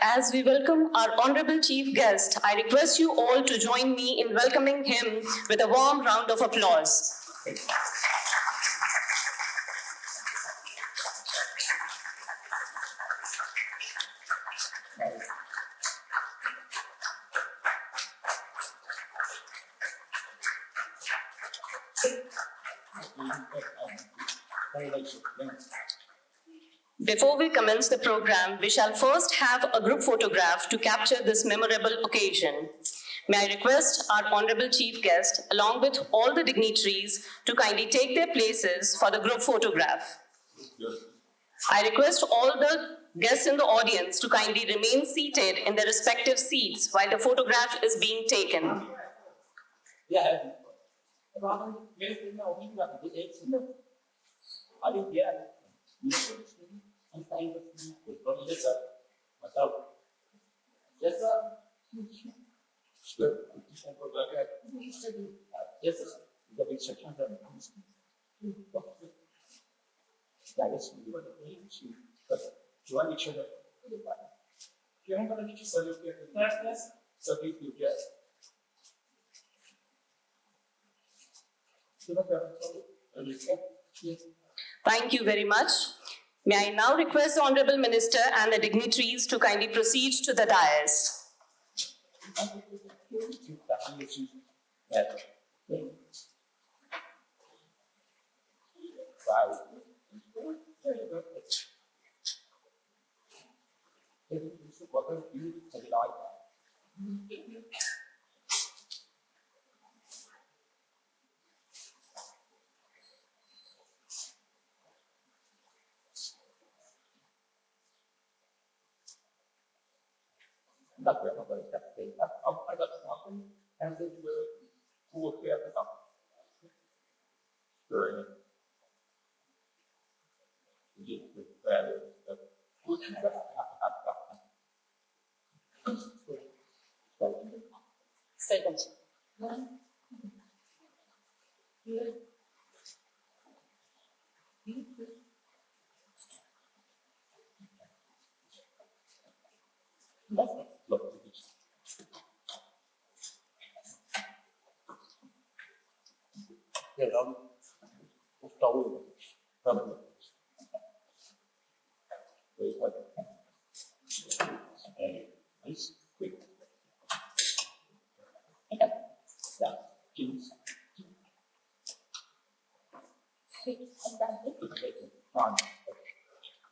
As we welcome our honorable chief guest, I request you all to join me in welcoming him with a warm round of applause. Before we commence the program, we shall first have a group photograph to capture this memorable occasion. May I request our honorable chief guest, along with all the dignitaries, to kindly take their places for the group photograph. I request all the guests in the audience to kindly remain seated in their respective seats while the photograph is being taken. Thank you very much. May I now request the Honorable Minister and the dignitaries to kindly proceed to the dais.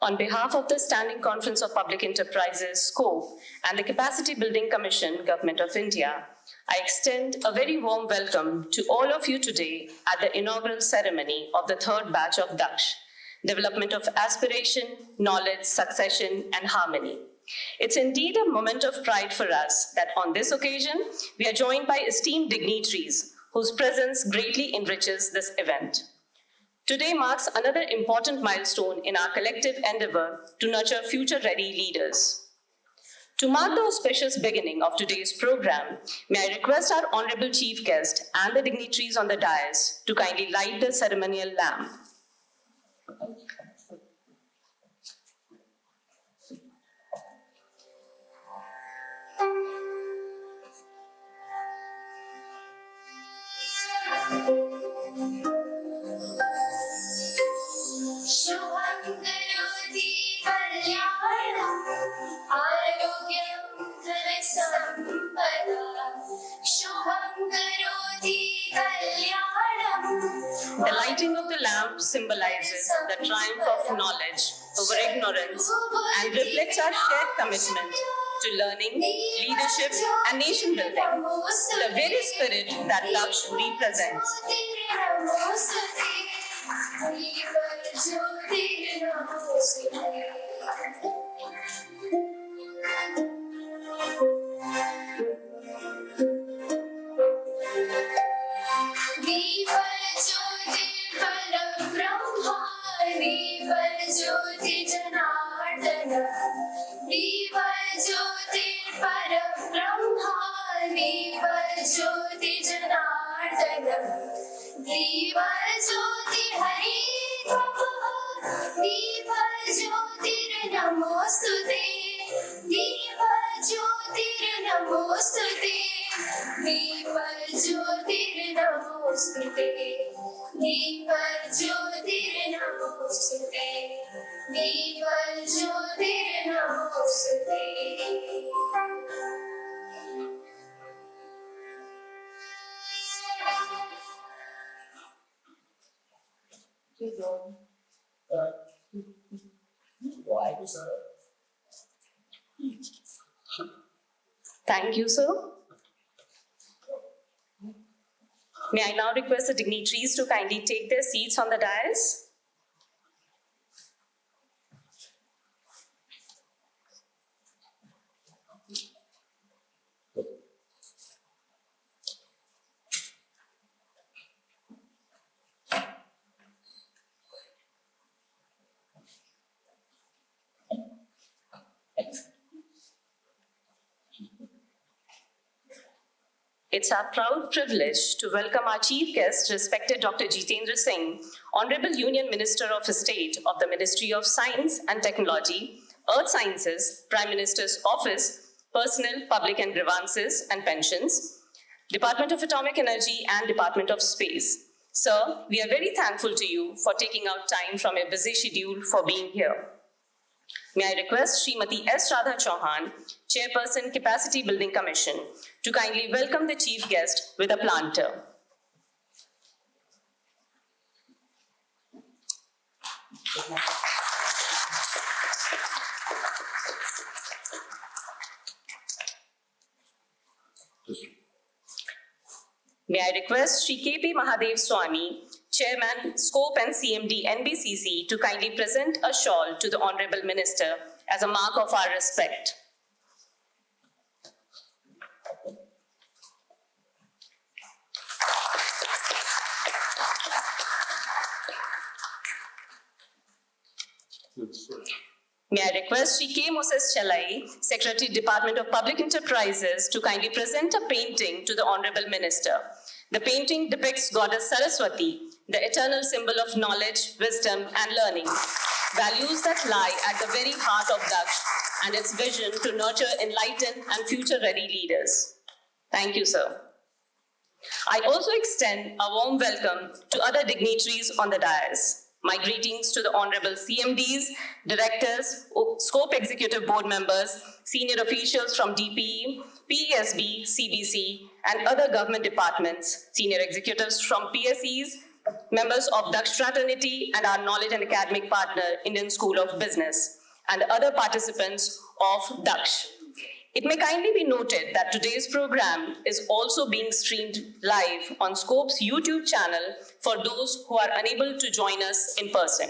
On behalf of the Standing Conference of Public Enterprises, SCOPE, and the Capacity Building Commission, Government of India, I extend a very warm welcome to all of you today at the inaugural ceremony of the third batch of DAKSH, Development of Aspiration, Knowledge, Succession, and Harmony. It's indeed a moment of pride for us that on this occasion, we are joined by esteemed dignitaries whose presence greatly enriches this event. Today marks another important milestone in our collective endeavor to nurture future-ready leaders. To mark the auspicious beginning of today's program, may I request our honorable chief guest and the dignitaries on the dais to kindly light the ceremonial lamp. The lighting of the lamp symbolizes the triumph of knowledge over ignorance and reflects our shared commitment to learning, leadership, and nation building, the very spirit that DAKSH represents. दीपज्योतिर्नमोऽस्तुते दीपज्योतिर्नमोऽस्तुते दीपज्योतिर्नमोऽस्तुते दीपज्योतिर्नमोऽस्तुते दीपज्योतिर्नमोऽस्तुते Thank you, sir. May I now request the dignitaries to kindly take their seats on the dais? It's our proud privilege to welcome our chief guest, respected Dr. Jitendra Singh, Honorable Union Minister of State of the Ministry of Science and Technology, Earth Sciences, Prime Minister's Office, Personnel, Public and Grievances and Pensions, Department of Atomic Energy and Department of Space. Sir, we are very thankful to you for taking out time from your busy schedule for being here. May I request Srimati S. Radha Chauhan, Chairperson, Capacity Building Commission, to kindly welcome the chief guest with a planter. May I request Shri K.P. Mahadev Swami, Chairman, Scope and CMD NBCC, to kindly present a shawl to the Honorable Minister as a mark of our respect. May I request Shri K. Moses Chalai, Secretary, Department of Public Enterprises, to kindly present a painting to the Honorable Minister. The painting depicts Goddess Saraswati, the eternal symbol of knowledge, wisdom, and learning, values that lie at the very heart of DAKSH and its vision to nurture enlightened and future-ready leaders. Thank you, sir. I also extend a warm welcome to other dignitaries on the dais. My greetings to the Honorable CMDs, Directors, Scope Executive Board members, senior officials from DPE, PESB, CBC, and other government departments, senior executives from PSEs, members of DAKSH fraternity, and our knowledge and academic partner, Indian School of Business, and other participants of DAKSH. It may kindly be noted that today's program is also being streamed live on Scope's YouTube channel for those who are unable to join us in person.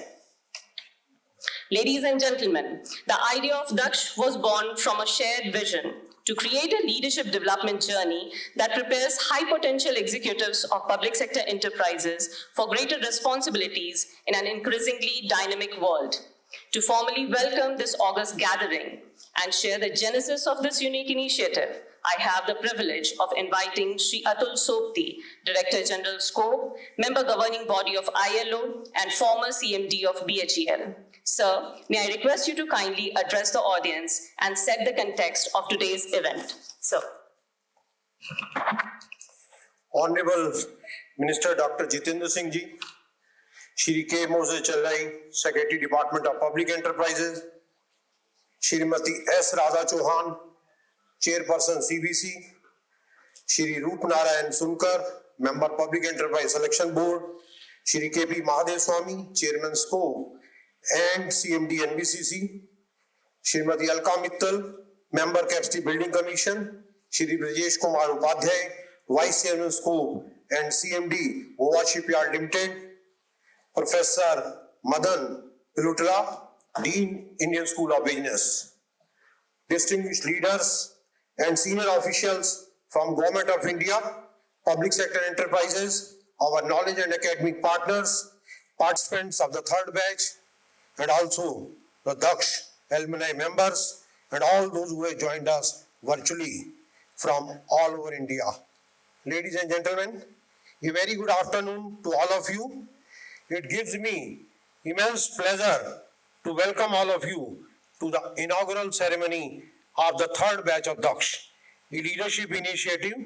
Ladies and gentlemen, the idea of DAKSH was born from a shared vision to create a leadership development journey that prepares high-potential executives of public sector enterprises for greater responsibilities in an increasingly dynamic world. To formally welcome this August gathering and share the genesis of this unique initiative, I have the privilege of inviting Sri Atul Sopti, Director General Scope, Member Governing Body of ILO, and former CMD of BHEL. Sir, may I request you to kindly address the audience and set the context of today's event. Sir. Honorable Minister Dr. Jitendra Singh Ji, Shri K. Moses Chalai, Secretary, Department of Public Enterprises, Shrimati S. Radha Chauhan, Chairperson CBC, Shri Roop Narayan Sunkar, Member Public Enterprise Selection Board, Shri K.P. Mahadev Swami, Chairman Scope and CMD NBCC, Shrimati Alka Mittal, Member Capacity Building Commission, Shri Brajesh Kumar Upadhyay, Vice Chairman Scope and CMD Goa Shipyard Limited, Professor Madan Pilutla, Dean, Indian School of Business, distinguished leaders and senior officials from Government of India, public sector enterprises, our knowledge and academic partners, participants of the third batch, and also the DAKSH alumni members, and all those who have joined us virtually from all over India. Ladies and gentlemen, a very good afternoon to all of you. It gives me immense pleasure to welcome all of you to the inaugural ceremony of the third batch of DAKSH, a leadership initiative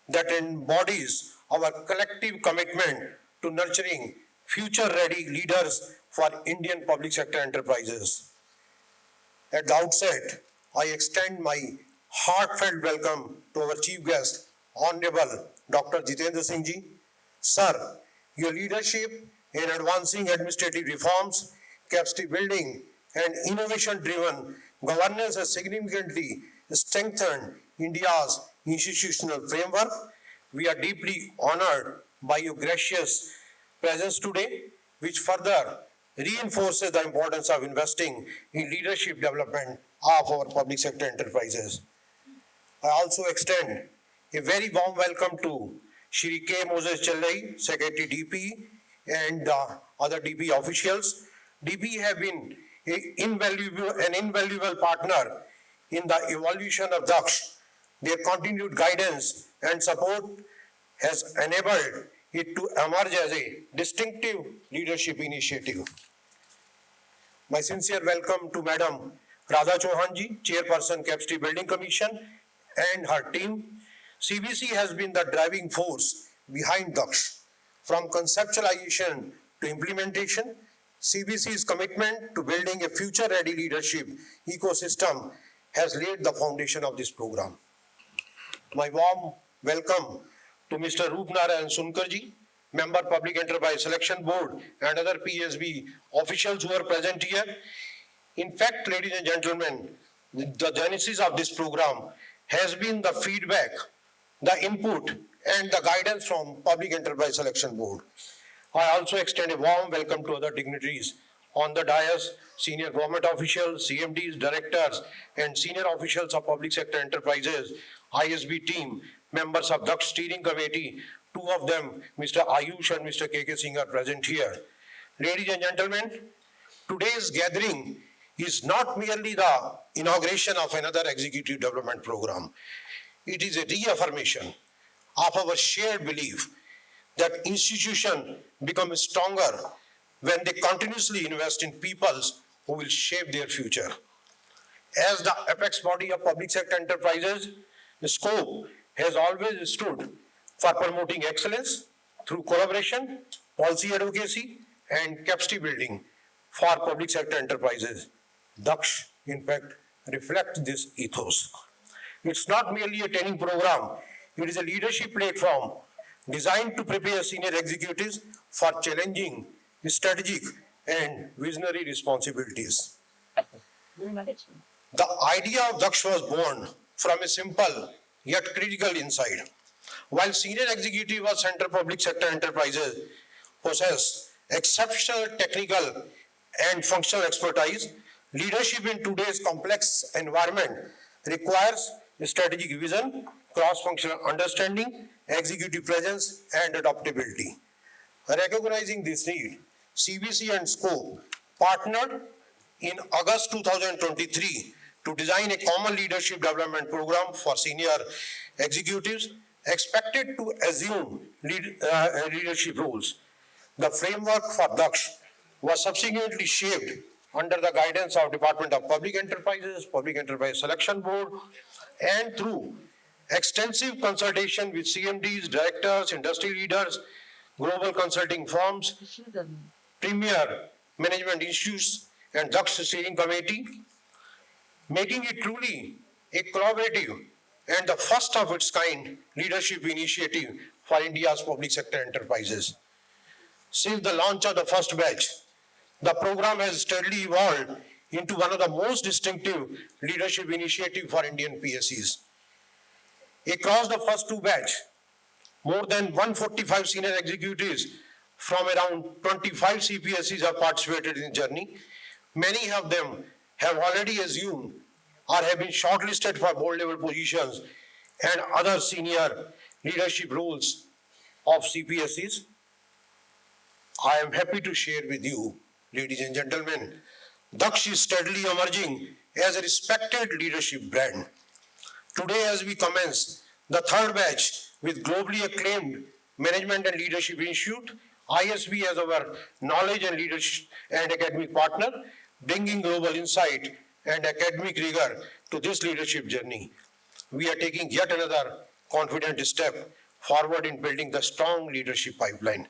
that embodies our collective commitment to nurturing future-ready leaders for Indian public sector enterprises. At the outset, I extend my heartfelt welcome to our chief guest, Honorable Dr. Jitendra Singh Ji. Sir, your leadership in advancing administrative reforms, capacity building, and innovation-driven governance has significantly strengthened India's institutional framework. We are deeply honored by your gracious presence today, which further reinforces the importance of investing in leadership development of our public sector enterprises. I also extend a very warm welcome to Shri K. Moses Challai, Secretary DP, and other DP officials. DP have been an invaluable partner in the evolution of DAKSH. Their continued guidance and support has enabled it to emerge as a distinctive leadership initiative. My sincere welcome to Madam Radha Chauhan Ji, Chairperson Capacity Building Commission, and her team. CBC has been the driving force behind DAKSH. From conceptualization to implementation, CBC's commitment to building a future-ready leadership ecosystem has laid the foundation of this program. My warm welcome to Mr. Roopnarayan Sunkarji, Member Public Enterprise Selection Board, and other PSB officials who are present here. In fact, ladies and gentlemen, the genesis of this program has been the feedback, the input, and the guidance from Public Enterprise Selection Board. I also extend a warm welcome to other dignitaries on the dais, senior government officials, CMDs, directors, and senior officials of public sector enterprises, ISB team, members of DAKSH steering committee. Two of them, Mr. Ayush and Mr. KK Singh, are present here. Ladies and gentlemen, today's gathering is not merely the inauguration of another executive development program. It is a reaffirmation of our shared belief that institutions become stronger when they continuously invest in peoples who will shape their future. As the apex body of public sector enterprises, the scope has always stood for promoting excellence through collaboration, policy advocacy, and capacity building for public sector enterprises. DAKSH, in fact, reflects this ethos. It's not merely a training program, it is a leadership platform designed to prepare senior executives for challenging strategic and visionary responsibilities. The idea of DAKSH was born from a simple yet critical insight. While senior executive of central public sector enterprises possess exceptional technical and functional expertise, leadership in today's complex environment requires strategic vision, cross-functional understanding, executive presence, and adaptability. Recognizing this need, CBC and SCOPE partnered in August 2023 to design a common leadership development program for senior executives expected to assume leadership roles. The framework for DAKSH was subsequently shaped under the guidance of Department of Public Enterprises, Public Enterprise Selection Board, and through extensive consultation with CMDs, directors, industry leaders, global consulting firms, premier management institutes, and DAKSH steering committee, making it truly a collaborative and the first of its kind leadership initiative for India's public sector enterprises. Since the launch of the first batch, the program has steadily evolved into one of the most distinctive leadership initiatives for Indian PSEs. Across the first two batch, more than 145 senior executives from around 25 CPSEs have participated in the journey. Many of them have already assumed or have been shortlisted for board level positions and other senior leadership roles of CPSEs. I am happy to share with you, ladies and gentlemen, DAKSH is steadily emerging as a respected leadership brand. Today, as we commence the third batch with globally acclaimed Management and Leadership Institute, ISB as our knowledge and leadership and academic partner, bringing global insight and academic rigor to this leadership journey. We are taking yet another confident step forward in building the strong leadership pipeline.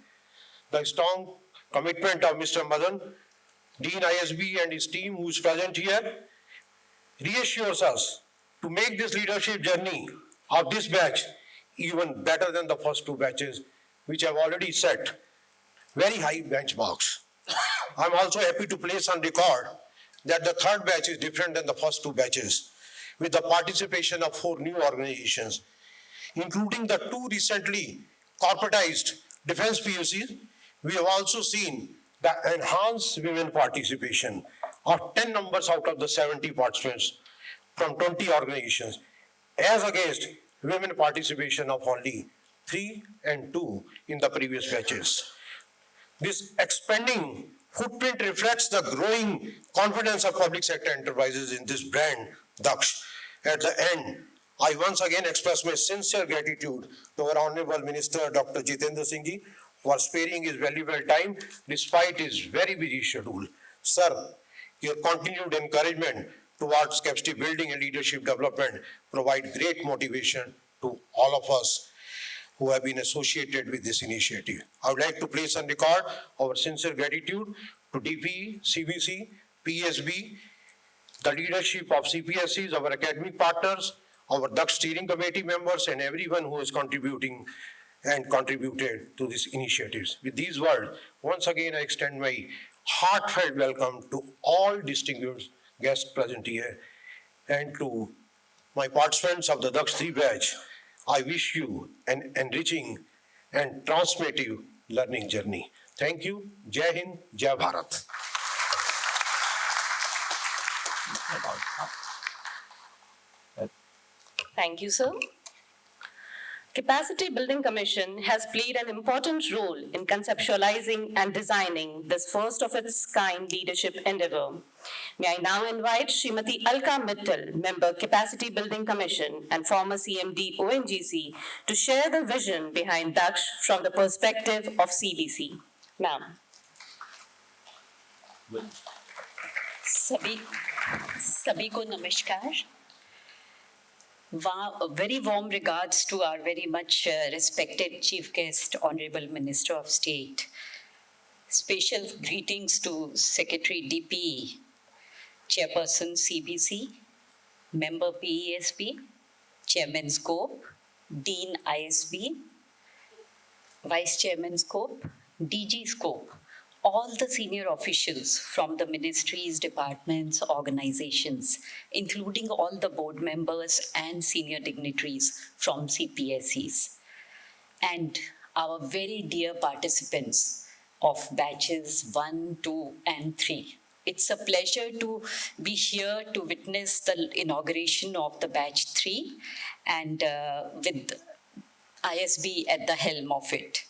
The strong commitment of Mr. Madan, Dean ISB and his team who is present here, reassures us to make this leadership journey of this batch even better than the first two batches, which have already set very high benchmarks. I'm also happy to place on record that the third batch is different than the first two batches, with the participation of 4 new organizations, including the 2 recently corporatized defense POCs. We have also seen the enhanced women participation of 10 numbers out of the 70 participants from 20 organizations, as against women participation of only 3 and 2 in the previous batches. This expanding footprint reflects the growing confidence of public sector enterprises in this brand, DAKSH. At the end, I once again express my sincere gratitude to our Honorable Minister, Dr. Jitendra Singh Ji, for sparing his valuable time despite his very busy schedule. Sir, your continued encouragement towards capacity building and leadership development provide great motivation to all of us who have been associated with this initiative. I would like to place on record our sincere gratitude to DPE, CBC, PSB, the leadership of CPSCs, our academic partners, our DAKSH steering committee members, and everyone who is contributing and contributed to these initiatives. With these words, once again I extend my heartfelt welcome to all distinguished guests present here and to my participants of the DAKSH 3 batch. I wish you an enriching and transformative learning journey. Thank you. Jai Hind, Jai Bharat. Thank you, sir. Capacity Building Commission has played an important role in conceptualizing and designing this first of its kind leadership endeavor. May I now invite Srimati Alka Mittal, Member Capacity Building Commission and former CMD ONGC, to share the vision behind DAKSH from the perspective of CBC. Ma'am. सभी को नमस्कार. Very warm regards to our very much respected Chief Guest, Honorable Minister of State. Special greetings to Secretary DPE, Chairperson CBC, Member PESP, Chairman Scope, Dean ISB, Vice Chairman Scope, DG Scope, all the senior officials from the ministries, departments, organizations, including all the board members and senior dignitaries from CPSEs, and our very dear participants of batches 1, 2, and 3. It's a pleasure to be here to witness the inauguration of the batch 3 and with ISB at the helm of it.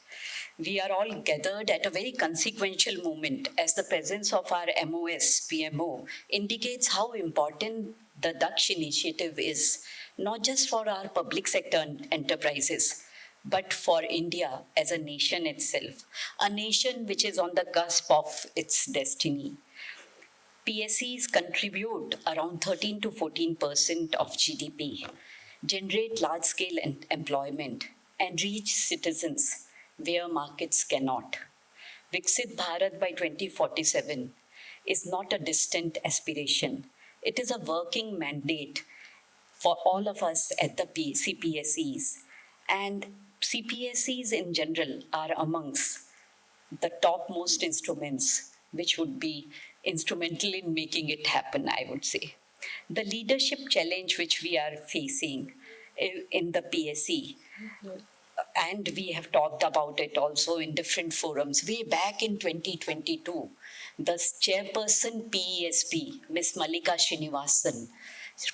We are all gathered at a very consequential moment as the presence of our MOS, PMO, indicates how important the DAKSH initiative is, not just for our public sector enterprises, but for India as a nation itself, a nation which is on the cusp of its destiny. PSCs contribute around 13 to 14% of GDP, generate large-scale employment, and reach citizens where markets cannot. Viksit Bharat by 2047 is not a distant aspiration. It is a working mandate for all of us at the CPSEs. And CPSEs in general are amongst the topmost instruments which would be instrumental in making it happen, I would say. The leadership challenge which we are facing in the PSE, and we have talked about it also in different forums. Way back in 2022, the chairperson PESP, Ms. Mallika Srinivasan,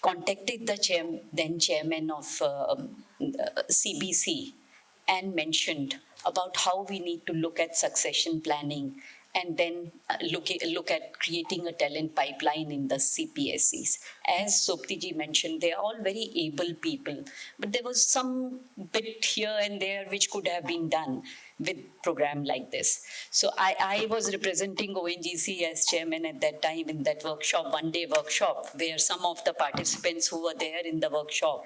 contacted the then chairman of CBC and mentioned about how we need to look at succession planning and then look at creating a talent pipeline in the CPSEs. As Sopti ji mentioned, they are all very able people, but there was some bit here and there which could have been done. with program like this. So I was representing ONGC as chairman at that time in that workshop, one-day workshop, where some of the participants who were there in the workshop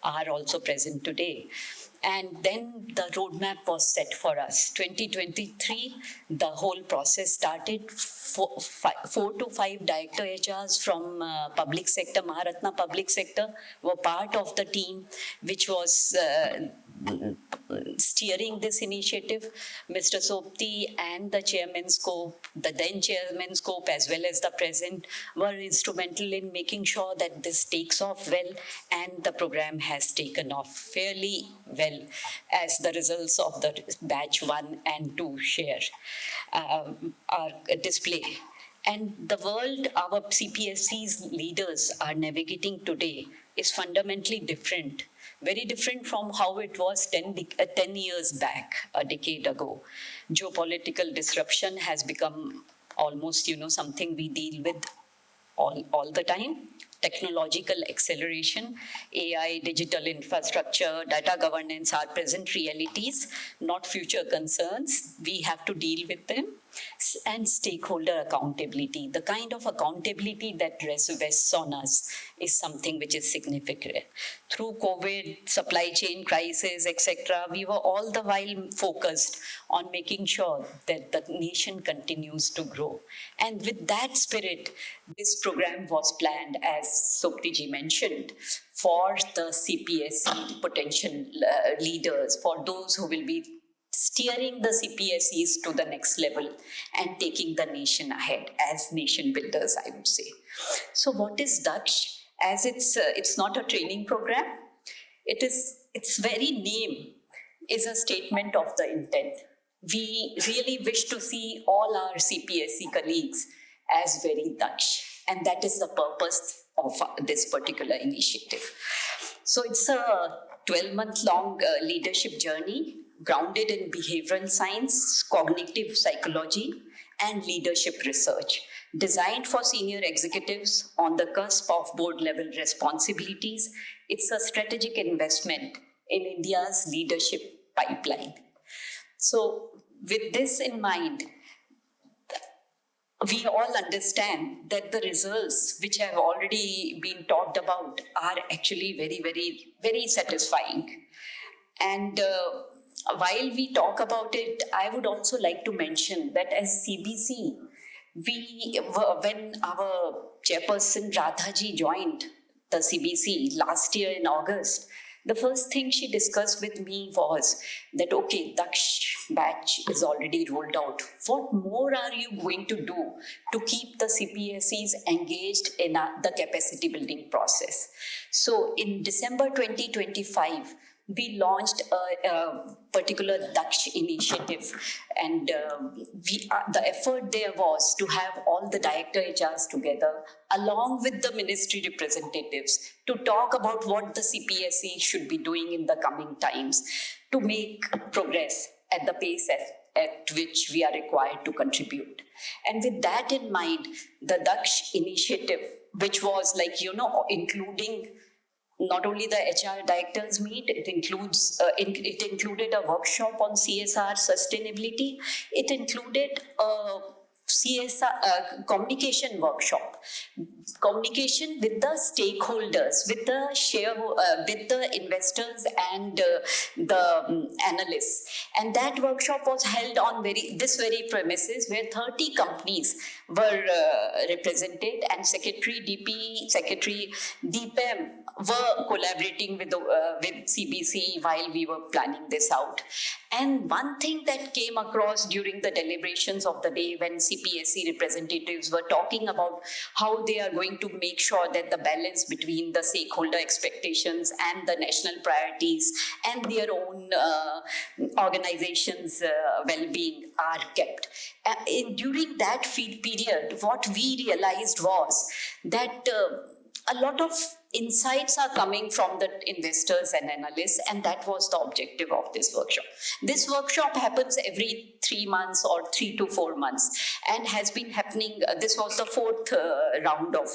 are also present today. And then the roadmap was set for us. 2023, the whole process started. 4 to 5 director HRs from public sector, Maharatna public sector, were part of the team, which was steering this initiative. Mr. Sopti and the chairman scope, the then chairman scope, as well as the present, were instrumental in making sure that this takes off well, and the program has taken off fairly well, as the results of the batch 1 and 2 share are display. And the world our CPSC's leaders are navigating today is fundamentally different, very different from how it was 10 years back, a decade ago. Geopolitical disruption has become almost, something we deal with all the time. Technological acceleration, AI, digital infrastructure, data governance are present realities, not future concerns. We have to deal with them. And stakeholder accountability. The kind of accountability that rests on us is something which is significant. Through COVID, supply chain crisis, etc., we were all the while focused on making sure that the nation continues to grow. And with that spirit, this program was planned, as Soptiji mentioned, for the CPSC potential leaders, for those who will be steering the CPSCs to the next level and taking the nation ahead as nation builders, I would say. So what is DAKSH? As it's not a training program, its very name is a statement of the intent. We really wish to see all our CPSC colleagues as very DAKSH, and that is the purpose of this particular initiative. So it's a 12-month-long leadership journey grounded in behavioral science, cognitive psychology, and leadership research, designed for senior executives on the cusp of board-level responsibilities. It's a strategic investment in India's leadership pipeline. So with this in mind, we all understand that the results which have already been talked about are actually very, very, very satisfying. And while we talk about it, I would also like to mention that as CBC, when our chairperson Radhaji joined the CBC last year in August, the first thing she discussed with me was that, okay, DAKSH batch is already rolled out. What more are you going to do to keep the CPSCs engaged in the capacity building process? So in December 2025, we launched a particular DAKSH initiative, and the effort there was to have all the director HRs together along with the ministry representatives to talk about what the CPSC should be doing in the coming times to make progress at the pace at which we are required to contribute. And with that in mind, the DAKSH initiative, which was including not only the HR directors meet, it included a workshop on CSR sustainability. It included a CSR communication workshop, communication with the stakeholders, with the investors and the analysts. And that workshop was held on this very premises where 30 companies were represented, and Secretary DPM were collaborating with CBC while we were planning this out. And one thing that came across during the deliberations of the day when CPSC representatives were talking about how they are going to make sure that the balance between the stakeholder expectations and the national priorities and their own organizations' well-being are kept. During that period, what we realized was that a lot of insights are coming from the investors and analysts, and that was the objective of this workshop. This workshop happens every 3 months or 3 to 4 months and has been happening. This was the 4th round of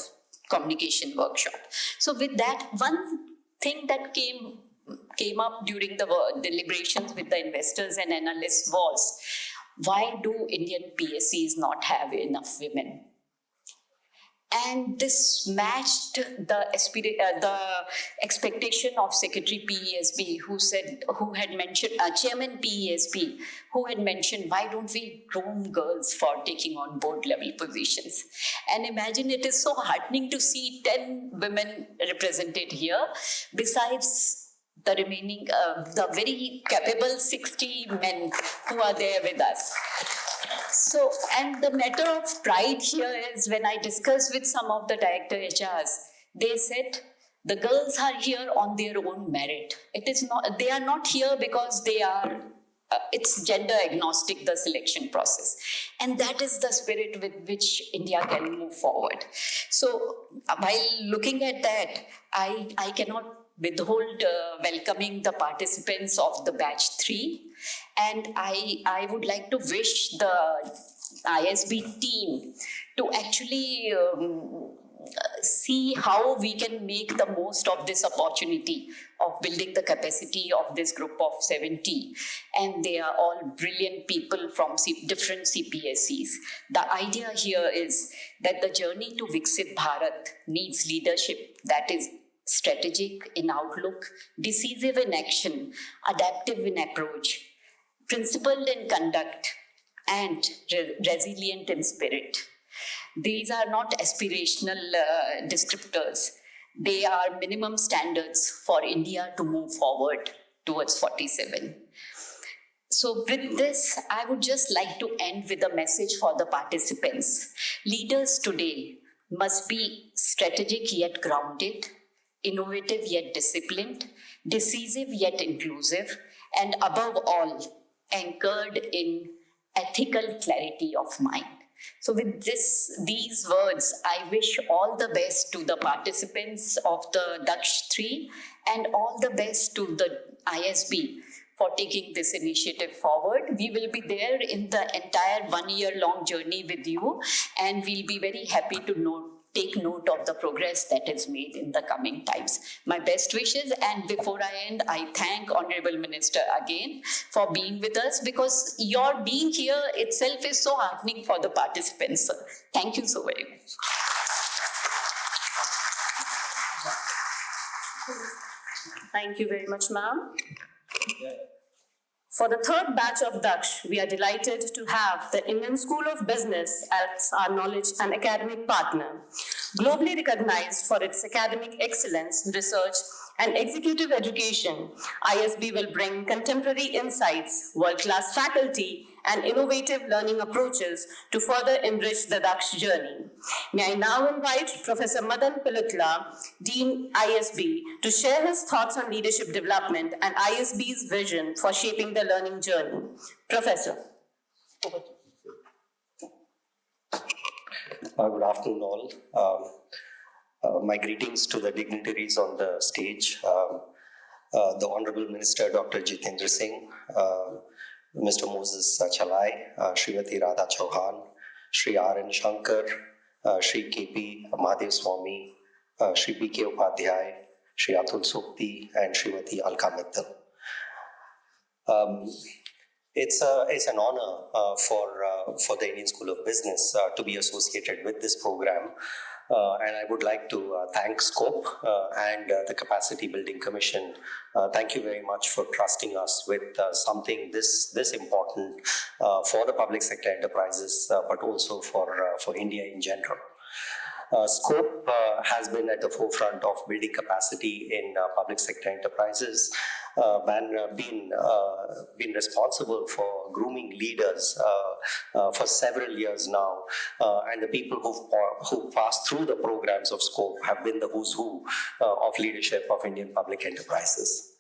communication workshop. So with that, one thing that came came up during the deliberations with the investors and analysts was, why do Indian PSCs not have enough women? And this matched the expectation of Secretary PESB, who had mentioned, Chairman PESB, who had mentioned, why don't we groom girls for taking on board level positions? And imagine, it is so heartening to see 10 women represented here, besides the remaining, the very capable 60 men who are there with us. So, and the matter of pride here is, when I discussed with some of the director HRs, they said the girls are here on their own merit. It is not, they are not here because they are, it's gender agnostic, the selection process. And that is the spirit with which India can move forward. So while looking at that, I cannot withhold welcoming the participants of the batch 3. And I would like to wish the ISB team to actually see how we can make the most of this opportunity of building the capacity of this group of 70. And they are all brilliant people from different CPSCs. The idea here is that the journey to Viksit Bharat needs leadership that is strategic in outlook, decisive in action, adaptive in approach, principled in conduct, and resilient in spirit. These are not aspirational descriptors. They are minimum standards for India to move forward towards 47. So with this, I would just like to end with a message for the participants. Leaders today must be strategic yet grounded, innovative yet disciplined, decisive yet inclusive, and above all, anchored in ethical clarity of mind. So with these words, I wish all the best to the participants of the DAKSH 3 and all the best to the ISB for taking this initiative forward. We will be there in the entire 1-year-long journey with you, and we'll be very happy to take note of the progress that is made in the coming times. My best wishes, and before I end, I thank Honorable Minister again for being with us, because your being here itself is so heartening for the participants. Sir. Thank you so very much. Thank you very much, ma'am. For the third batch of DAKSH, we are delighted to have the Indian School of Business as our knowledge and academic partner. Globally recognized for its academic excellence, research, and executive education, ISB will bring contemporary insights, world-class faculty, and innovative learning approaches to further enrich the DAKSH journey. May I now invite Professor Madan Pilitla, Dean ISB, to share his thoughts on leadership development and ISB's vision for shaping the learning journey. Professor. Good afternoon all. My greetings to the dignitaries on the stage, the Honorable Minister Dr. Jitendra Singh, Mr. Moses Chalai, Srimati Radha Chauhan, Shri R.N. Shankar, Shri K.P. Mahadev Swami, Shri B.K. Upadhyay, Shri Atul Sukti, and Srimati Alka Mittal. It's an honor for the Indian School of Business to be associated with this program. And I would like to thank SCOPE and the Capacity Building Commission. Thank you very much for trusting us with something this important for the public sector enterprises, but also for India in general. SCOPE has been at the forefront of building capacity in public sector enterprises, and been responsible for grooming leaders for several years now. And the people who passed through the programs of SCOPE have been the who's who of leadership of Indian public enterprises.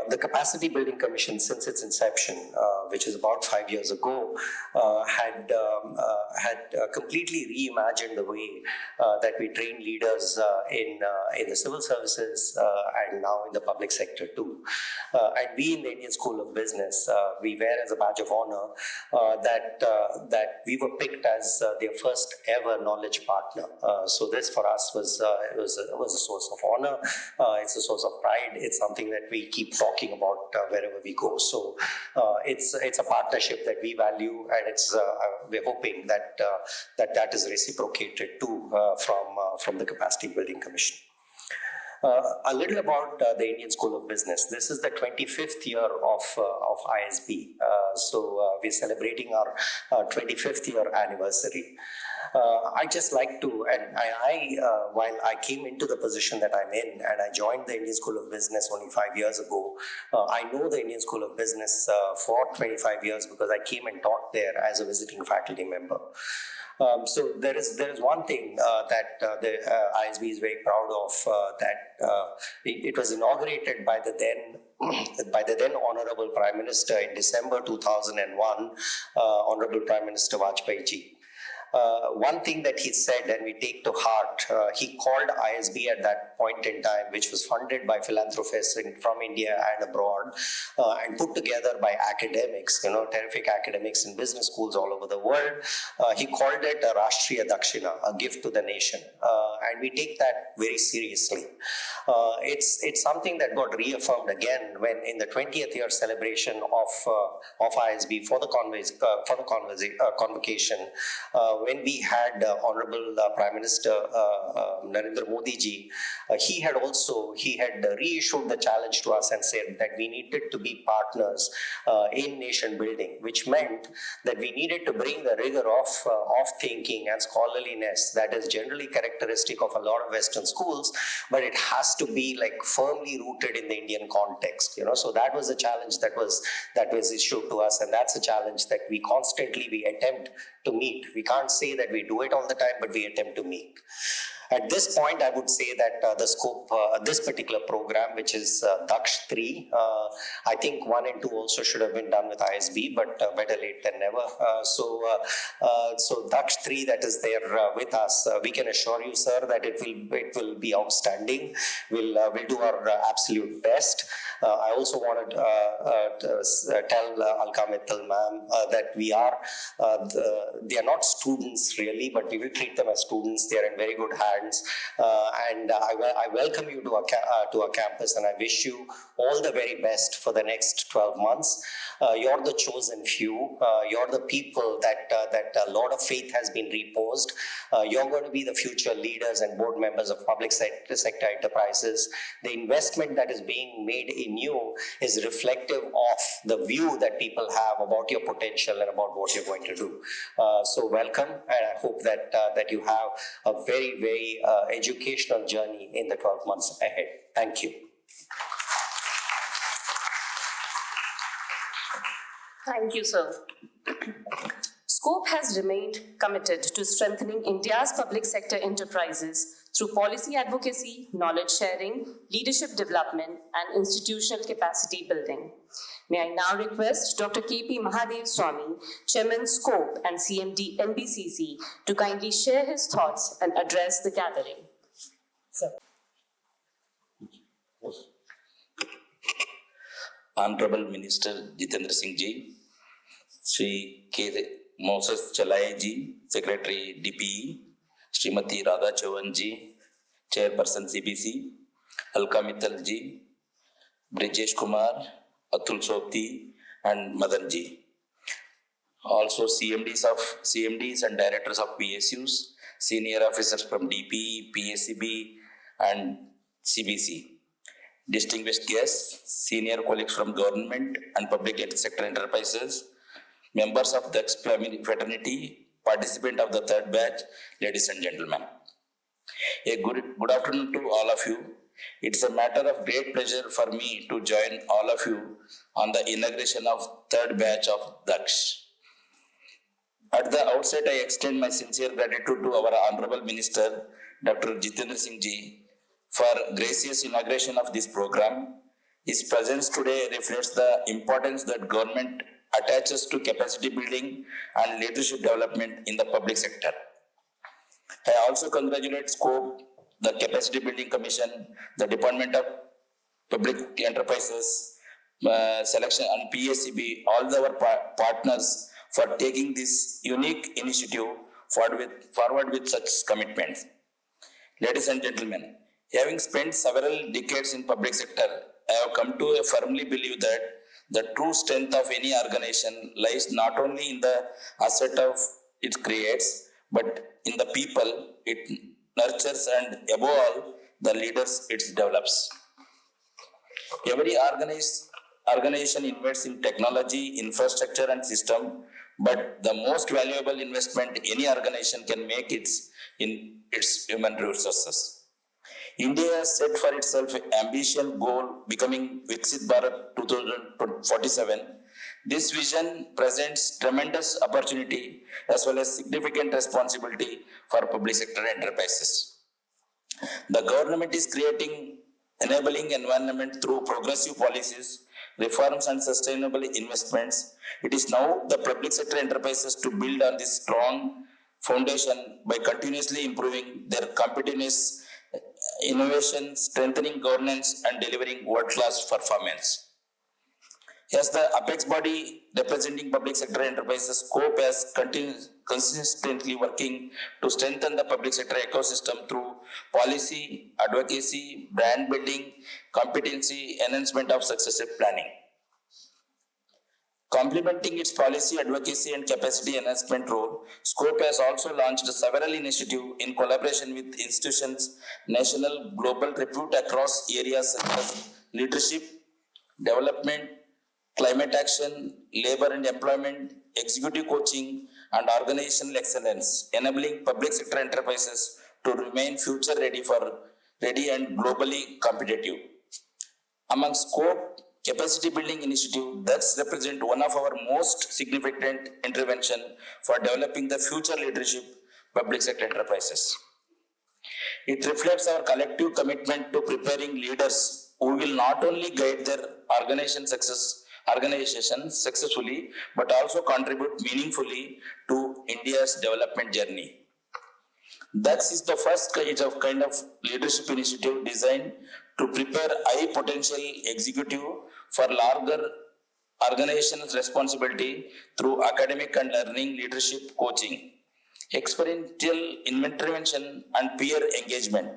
The Capacity Building Commission, since its inception, which is about 5 years ago, had completely reimagined the way that we train leaders in the civil services and now in the public sector too. And we in the Indian School of Business, we wear as a badge of honor that we were picked as their first ever knowledge partner. So this for us was a source of honor. It's a source of pride. It's something that we keep talking about wherever we go. So it's a partnership that we value, and we're hoping that is reciprocated too from the Capacity Building Commission. A little about the Indian School of Business. This is the 25th year of ISB. So we're celebrating our 25th year anniversary. I just like to, and while I came into the position that I'm in, and I joined the Indian School of Business only 5 years ago, I know the Indian School of Business for 25 years because I came and taught there as a visiting faculty member. So there is one thing that the ISB is very proud of, that it was inaugurated by the then Honorable Prime Minister in December 2001, Honorable Prime Minister Vajpayee ji. One thing that he said, and we take to heart, he called ISB at that point in time, which was funded by philanthropists from India and abroad, and put together by academics, terrific academics in business schools all over the world. He called it a Rashtriya Dakshina, a gift to the nation, and we take that very seriously. It's something that got reaffirmed again when in the 20th year celebration of ISB for the convocation. When we had Honorable Prime Minister Narendra Modi ji, he had reissued the challenge to us and said that we needed to be partners in nation building, which meant that we needed to bring the rigor of thinking and scholarliness that is generally characteristic of a lot of Western schools, but it has to be like firmly rooted in the Indian context. So that was a challenge that was issued to us, and that's a challenge that we constantly attempt to meet. We can't say that we do it all the time, but we attempt to meet. At this point, I would say that the scope, this particular program, which is DAKSH 3, I think 1 and 2 also should have been done with ISB, but better late than never. So DAKSH 3 that is there with us, we can assure you, sir, that it will be outstanding. We'll do our absolute best. I also want to tell Alka Mittal ma'am that they are not students really, but we will treat them as students. They are in very good hands. And I welcome you to our campus, and I wish you all the very best for the next 12 months. You're the chosen few. You're the people that a lot of faith has been reposed. You're going to be the future leaders and board members of public sector enterprises. The investment that is being made in you is reflective of the view that people have about your potential and about what you're going to do. So welcome, and I hope that you have a very, very educational journey in the 12 months ahead. Thank you. Thank you, sir. Scope has remained committed to strengthening India's public sector enterprises through policy advocacy, knowledge sharing, leadership development, and institutional capacity building. May I now request Dr. K.P. Mahadev Swami, Chairman Scope and CMD NBCC, to kindly share his thoughts and address the gathering. Sir. Honorable Minister Jitendra Singh ji, Shri K. Moses Chalai ji, Secretary DPE, Srimati Radha Chauhan ji, Chairperson CBC, Alka Mittal ji, Brijesh Kumar, Atul Sopti, and Madan ji. Also CMDs and directors of PSUs, senior officers from DPE, PSCB, and CBC. Distinguished guests, senior colleagues from government and public sector enterprises, members of the DAKSH fraternity, participant of the third batch, ladies and gentlemen. A good afternoon to all of you. It's a matter of great pleasure for me to join all of you on the inauguration of third batch of DAKSH. At the outset, I extend my sincere gratitude to our Honorable Minister, Dr. Jitendra Singh ji, for gracious inauguration of this program. His presence today reflects the importance that government attaches to capacity building and leadership development in the public sector. I also congratulate SCOPE, the Capacity Building Commission, the Department of Public Enterprises, Selection and PACB, all our partners for taking this unique initiative forward with such commitments. Ladies and gentlemen, having spent several decades in public sector, I have come to firmly believe that the true strength of any organization lies not only in the asset of it creates, but in the people it nurtures and above all, the leaders it develops. Every organization invests in technology, infrastructure and system, but the most valuable investment any organization can make is in its human resources. India has set for itself an ambitious goal becoming Viksit Bharat 2047. This vision presents tremendous opportunity as well as significant responsibility for public sector enterprises. The government is creating enabling environment through progressive policies, reforms and sustainable investments. It is now the public sector enterprises to build on this strong foundation by continuously improving their competitiveness, innovation, strengthening governance and delivering world-class performance. As the apex body representing public sector enterprises, SCOPE has consistently working to strengthen the public sector ecosystem through policy, advocacy, brand building, competency, enhancement of successive planning. Complementing its policy, advocacy and capacity enhancement role, SCOPE has also launched several initiatives in collaboration with institutions, national, global repute across areas such as leadership, development, climate action, labor and employment, executive coaching, and organizational excellence, enabling public sector enterprises to remain future ready and globally competitive. Among SCOPE capacity building initiative, thus represent one of our most significant intervention for developing the future leadership public sector enterprises. It reflects our collective commitment to preparing leaders who will not only guide their organization successfully, but also contribute meaningfully to India's development journey. DAKSH is the first kind of leadership initiative designed to prepare high potential executive for larger organization's responsibility through academic and learning leadership coaching, experiential intervention and peer engagement.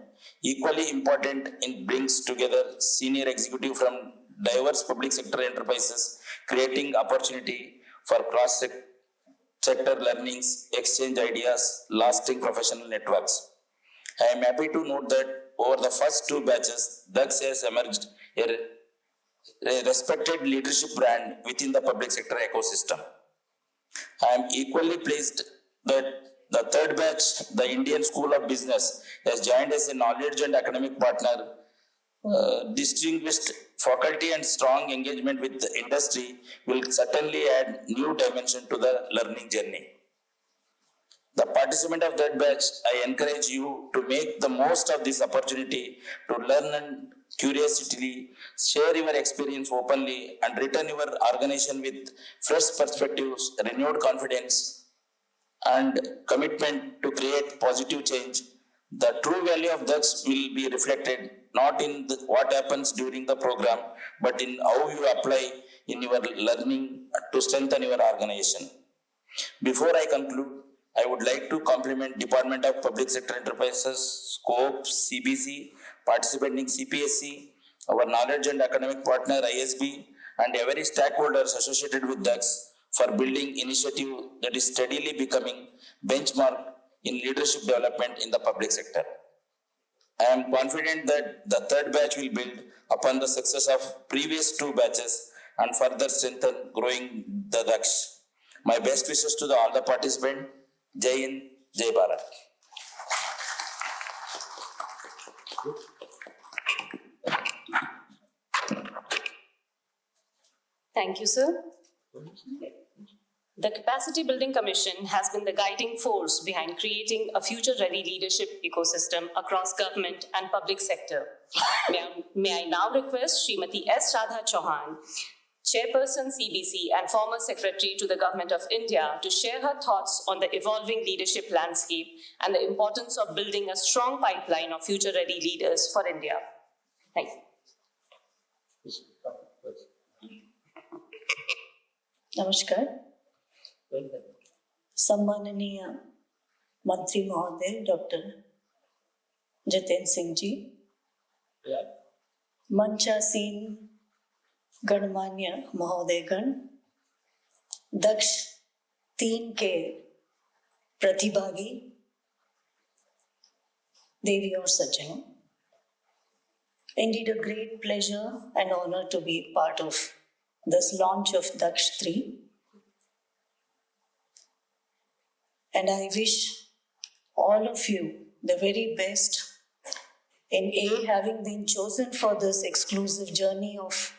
Equally important, it brings together senior executive from diverse public sector enterprises, creating opportunity for cross-sector learnings, exchange ideas, lasting professional networks. I am happy to note that over the first two batches, DAKSH has emerged a respected leadership brand within the public sector ecosystem. I am equally pleased that the third batch, the Indian School of Business, has joined as a knowledge and academic partner. Distinguished faculty and strong engagement with the industry will certainly add new dimension to the learning journey. The participant of that batch, I encourage you to make the most of this opportunity to learn and curiously share your experience openly and return your organization with fresh perspectives, renewed confidence and commitment to create positive change. The true value of DAKSH will be reflected not in what happens during the program, but in how you apply in your learning to strengthen your organization. Before I conclude, I would like to compliment Department of Public Sector Enterprises, SCOPE, CBC, participating CPSC, our knowledge and academic partner ISB, and every stakeholders associated with DAKSH for building initiative that is steadily becoming benchmark in leadership development in the public sector. I am confident that the third batch will build upon the success of previous two batches and further strengthen growing the DAKSH. My best wishes to all the participants. Jai Hind, Jai Bharat. Thank you, sir. The Capacity Building Commission has been the guiding force behind creating a future-ready leadership ecosystem across government and public sector. May I now request Srimati S. Radha Chauhan, Chairperson CBC and former Secretary to the Government of India, to share her thoughts on the evolving leadership landscape and the importance of building a strong pipeline of future-ready leaders for India. Thank you. नमस्कार सम्माननीय मंत्री महोदय doctor Jitendra Singh ji, मंचासीन गणमान्य महोदयगण, दक्ष 3 के प्रतिभागी देवी और सज्जनों, indeed a great pleasure and honor to be part of this launch of DAKSH 3. And I wish all of you the very best in having been chosen for this exclusive journey of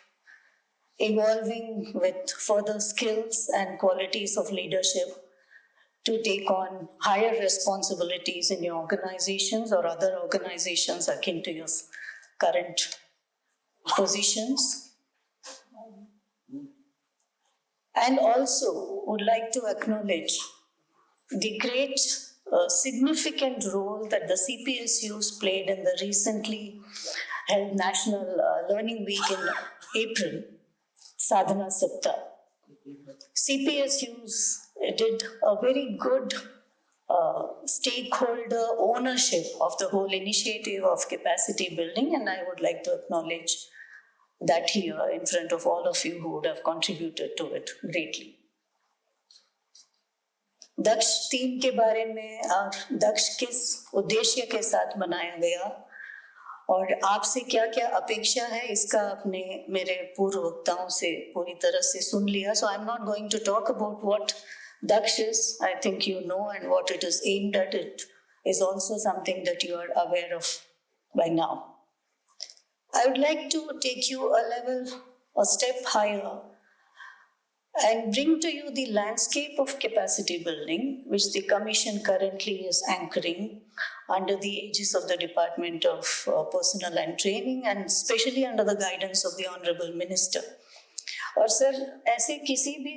evolving with further skills and qualities of leadership to take on higher responsibilities in your organizations or other organizations akin to your current positions. And also would like to acknowledge the great significant role that the CPSUs played in the recently held National Learning Week in April, Sadhana Saptah. CPSUs did a very good stakeholder ownership of the whole initiative of capacity building, and I would like to acknowledge that here in front of all of you who would have contributed to it greatly. दक्ष 3 के बारे में और दक्ष किस उद्देश्य के साथ बनाया गया और आपसे क्या क्या अपेक्षा है, इसका आपने मेरे पूर्व वक्ताओं से पूरी तरह से सुन लिया. So I'm not going to talk about what DAKSH is. I think you know, and what it is aimed at. It is also something that you are aware of by now. I would like to take you a step higher and bring to you the landscape of capacity building, which the Commission currently is anchoring under the aegis of the Department of Personnel and Training, and especially under the guidance of the Honorable Minister. और sir, ऐसे किसी भी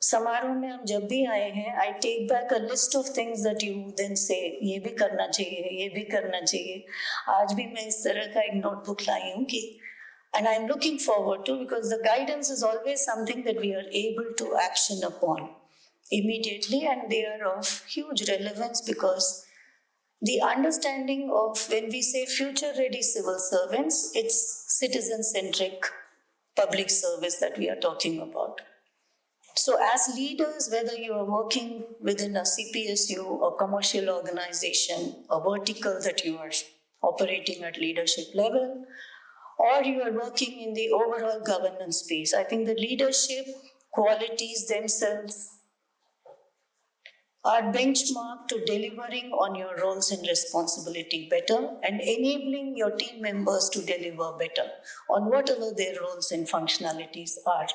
समारोह में हम जब भी आए हैं, I take back a list of things that you then say, ये भी करना चाहिए, ये भी करना चाहिए. आज भी मैं इस तरह का एक नोटबुक लाई हूँ कि, and I'm looking forward to, because the guidance is always something that we are able to action upon immediately, and they are of huge relevance because the understanding of when we say future-ready civil servants, it's citizen-centric public service that we are talking about. So as leaders, whether you are working within a CPSU, a commercial organization, a vertical that you are operating at leadership level, or you are working in the overall governance space, I think the leadership qualities themselves are benchmarked to delivering on your roles and responsibility better and enabling your team members to deliver better on whatever their roles and functionalities are.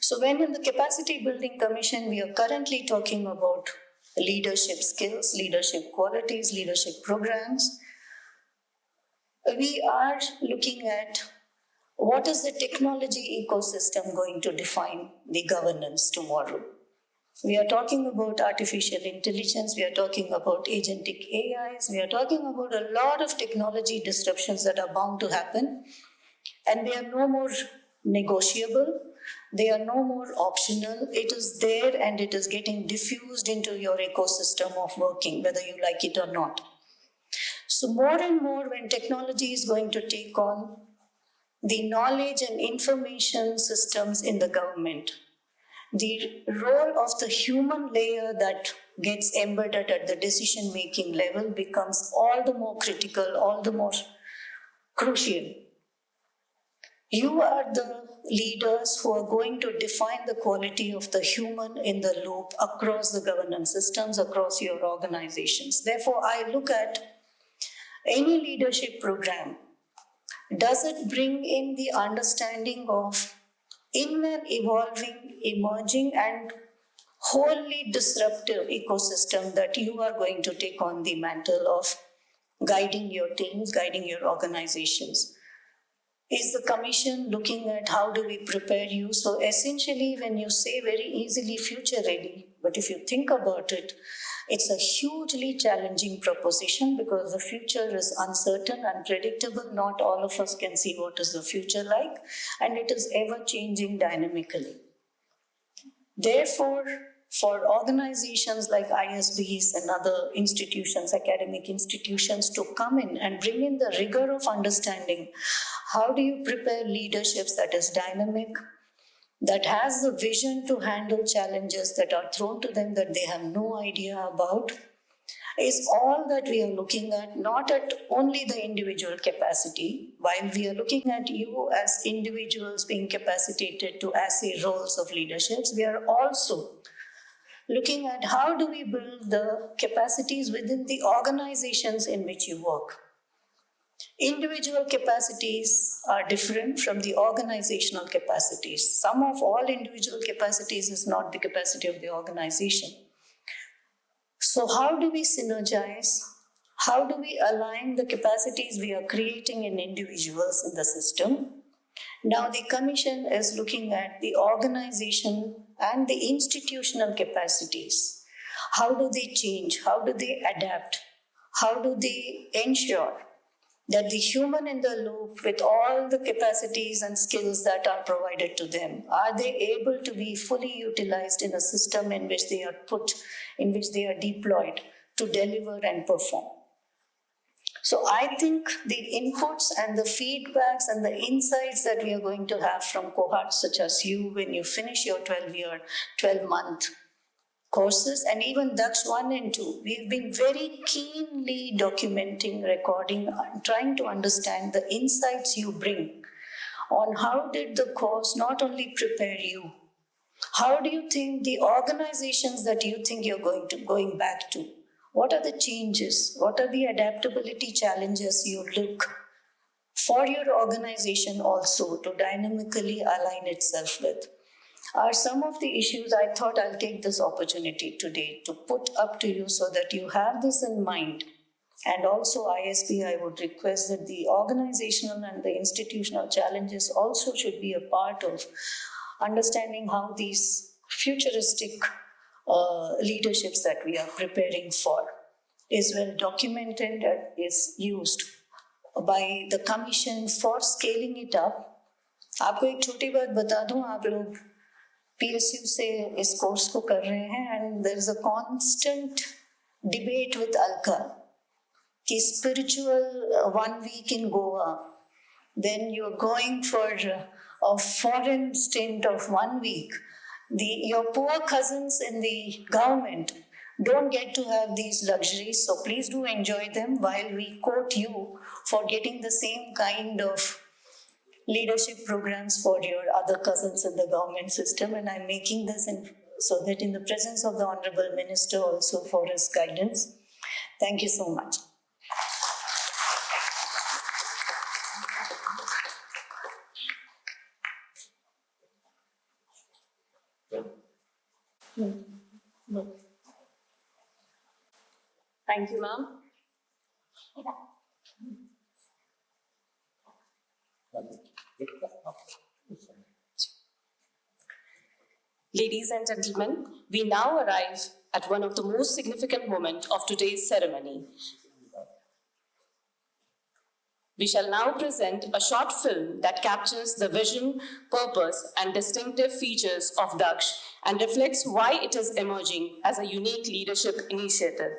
So when in the Capacity Building Commission, we are currently talking about leadership skills, leadership qualities, leadership programs, we are looking at what is the technology ecosystem going to define the governance tomorrow. We are talking about artificial intelligence, we are talking about agentic AIs, we are talking about a lot of technology disruptions that are bound to happen, and they are no more negotiable, they are no more optional. It is there and it is getting diffused into your ecosystem of working, whether you like it or not. So more and more, when technology is going to take on the knowledge and information systems in the government, the role of the human layer that gets embedded at the decision-making level becomes all the more critical, all the more crucial. You are the leaders who are going to define the quality of the human in the loop across the governance systems, across your organizations. Therefore, I look at any leadership program. Does it bring in the understanding of in an evolving, emerging, and wholly disruptive ecosystem that you are going to take on the mantle of guiding your teams, guiding your organizations. Is the commission looking at how do we prepare you? So essentially, when you say very easily future ready, but if you think about it, it's a hugely challenging proposition because the future is uncertain, unpredictable. Not all of us can see what is the future like, and it is ever changing dynamically. Therefore, for organizations like ISBs and other institutions, academic institutions, to come in and bring in the rigor of understanding, how do you prepare leaderships that is dynamic, that has the vision to handle challenges that are thrown to them that they have no idea about, is all that we are looking at, not at only the individual capacity. While we are looking at you as individuals being capacitated to assay roles of leaderships, we are also looking at how do we build the capacities within the organizations in which you work. Individual capacities are different from the organizational capacities. Sum of all individual capacities is not the capacity of the organization. So how do we synergize? How do we align the capacities we are creating in individuals in the system? Now the commission is looking at the organization and the institutional capacities. How do they change? How do they adapt? How do they ensure that the human in the loop, with all the capacities and skills that are provided to them, are they able to be fully utilized in a system in which they are put, in which they are deployed to deliver and perform? So I think the inputs and the feedbacks and the insights that we are going to have from cohorts such as you when you finish your 12-month courses, and even DAKSH 1 and 2, we've been very keenly documenting, recording, trying to understand the insights you bring on how did the course not only prepare you, how do you think the organizations that you think you're going back to, what are the changes, what are the adaptability challenges you look for your organization also to dynamically align itself with, are some of the issues I thought I'll take this opportunity today to put up to you so that you have this in mind. And also ISB, I would request that the organizational and the institutional challenges also should be a part of understanding how these futuristic leaderships that we are preparing for is well documented and is used by the commission for scaling it up. आपको एक छोटी बात बता दूं, आप लोग PSU से इस कोर्स को कर रहे हैं, and there is a constant debate with Alka कि spiritual 1 week in Goa, then you're going for a foreign stint of 1 week. Your poor cousins in the government don't get to have these luxuries, so please do enjoy them while we quote you for getting the same kind of leadership programs for your other cousins in the government system. And I'm making this so that in the presence of the Honorable Minister also for his guidance. Thank you so much. Thank you, ma'am. Ladies and gentlemen, we now arrive at one of the most significant moments of today's ceremony. We shall now present a short film that captures the vision, purpose, and distinctive features of DAKSH and reflects why it is emerging as a unique leadership initiative.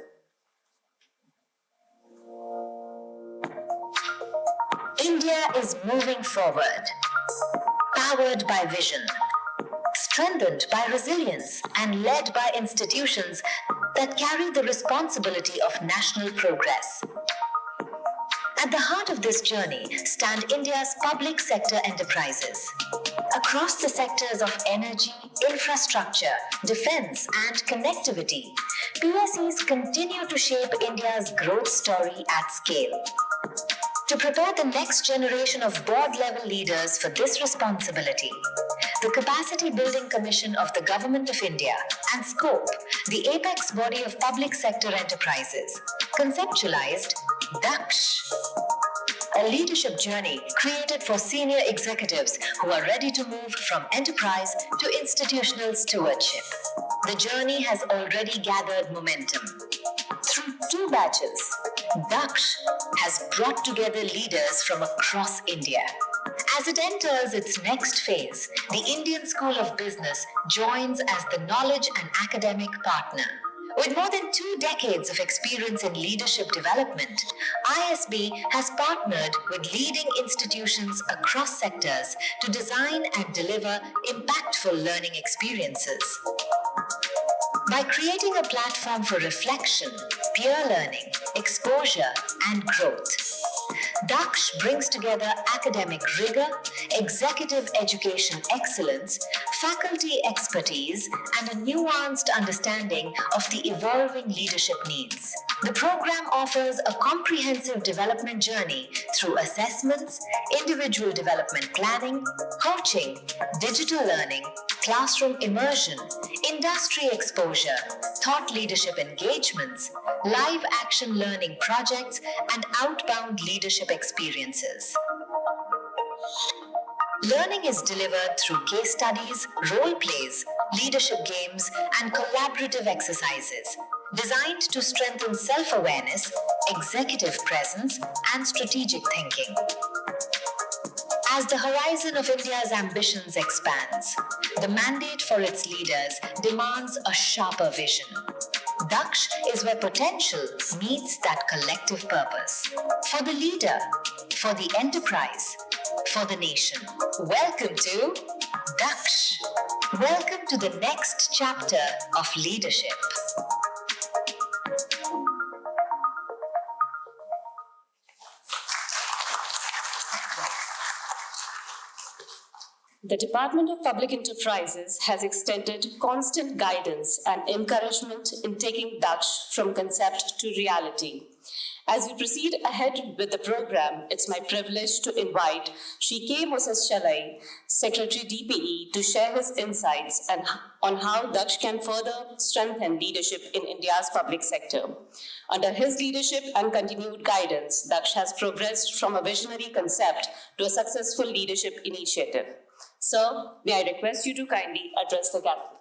India is moving forward, powered by vision, strengthened by resilience, and led by institutions that carry the responsibility of national progress. At the heart of this journey stand India's public sector enterprises. Across the sectors of energy, infrastructure, defense, and connectivity, PSEs continue to shape India's growth story at scale. To prepare the next generation of board-level leaders for this responsibility, the Capacity Building Commission of the Government of India, and SCOPE, the apex body of public sector enterprises, conceptualized DAKSH, a leadership journey created for senior executives who are ready to move from enterprise to institutional stewardship. The journey has already gathered momentum. Through 2 batches, DAKSH has brought together leaders from across India. As it enters its next phase, the Indian School of Business joins as the knowledge and academic partner. With more than 2 decades of experience in leadership development, ISB has partnered with leading institutions across sectors to design and deliver impactful learning experiences. By creating a platform for reflection, peer learning, exposure, and growth, DAKSH brings together academic rigor, executive education excellence, faculty expertise, and a nuanced understanding of the evolving leadership needs. The program offers a comprehensive development journey through assessments, individual development planning, coaching, digital learning, classroom immersion, industry exposure, thought leadership engagements, live action learning projects, and outbound leadership experiences. Learning is delivered through case studies, role plays, leadership games, and collaborative exercises designed to strengthen self-awareness, executive presence, and strategic thinking. As the horizon of India's ambitions expands, the mandate for its leaders demands a sharper vision. DAKSH is where potential meets that collective purpose. For the leader, for the enterprise, for the nation. Welcome to DAKSH. Welcome to the next chapter of leadership. The Department of Public Enterprises has extended constant guidance and encouragement in taking DAKSH from concept to reality. As we proceed ahead with the program, it's my privilege to invite Shri K. Moses Chalai, Secretary DPE, to share his insights on how DAKSH can further strengthen leadership in India's public sector. Under his leadership and continued guidance, DAKSH has progressed from a visionary concept to a successful leadership initiative. Sir, may I request you to kindly address the gathering.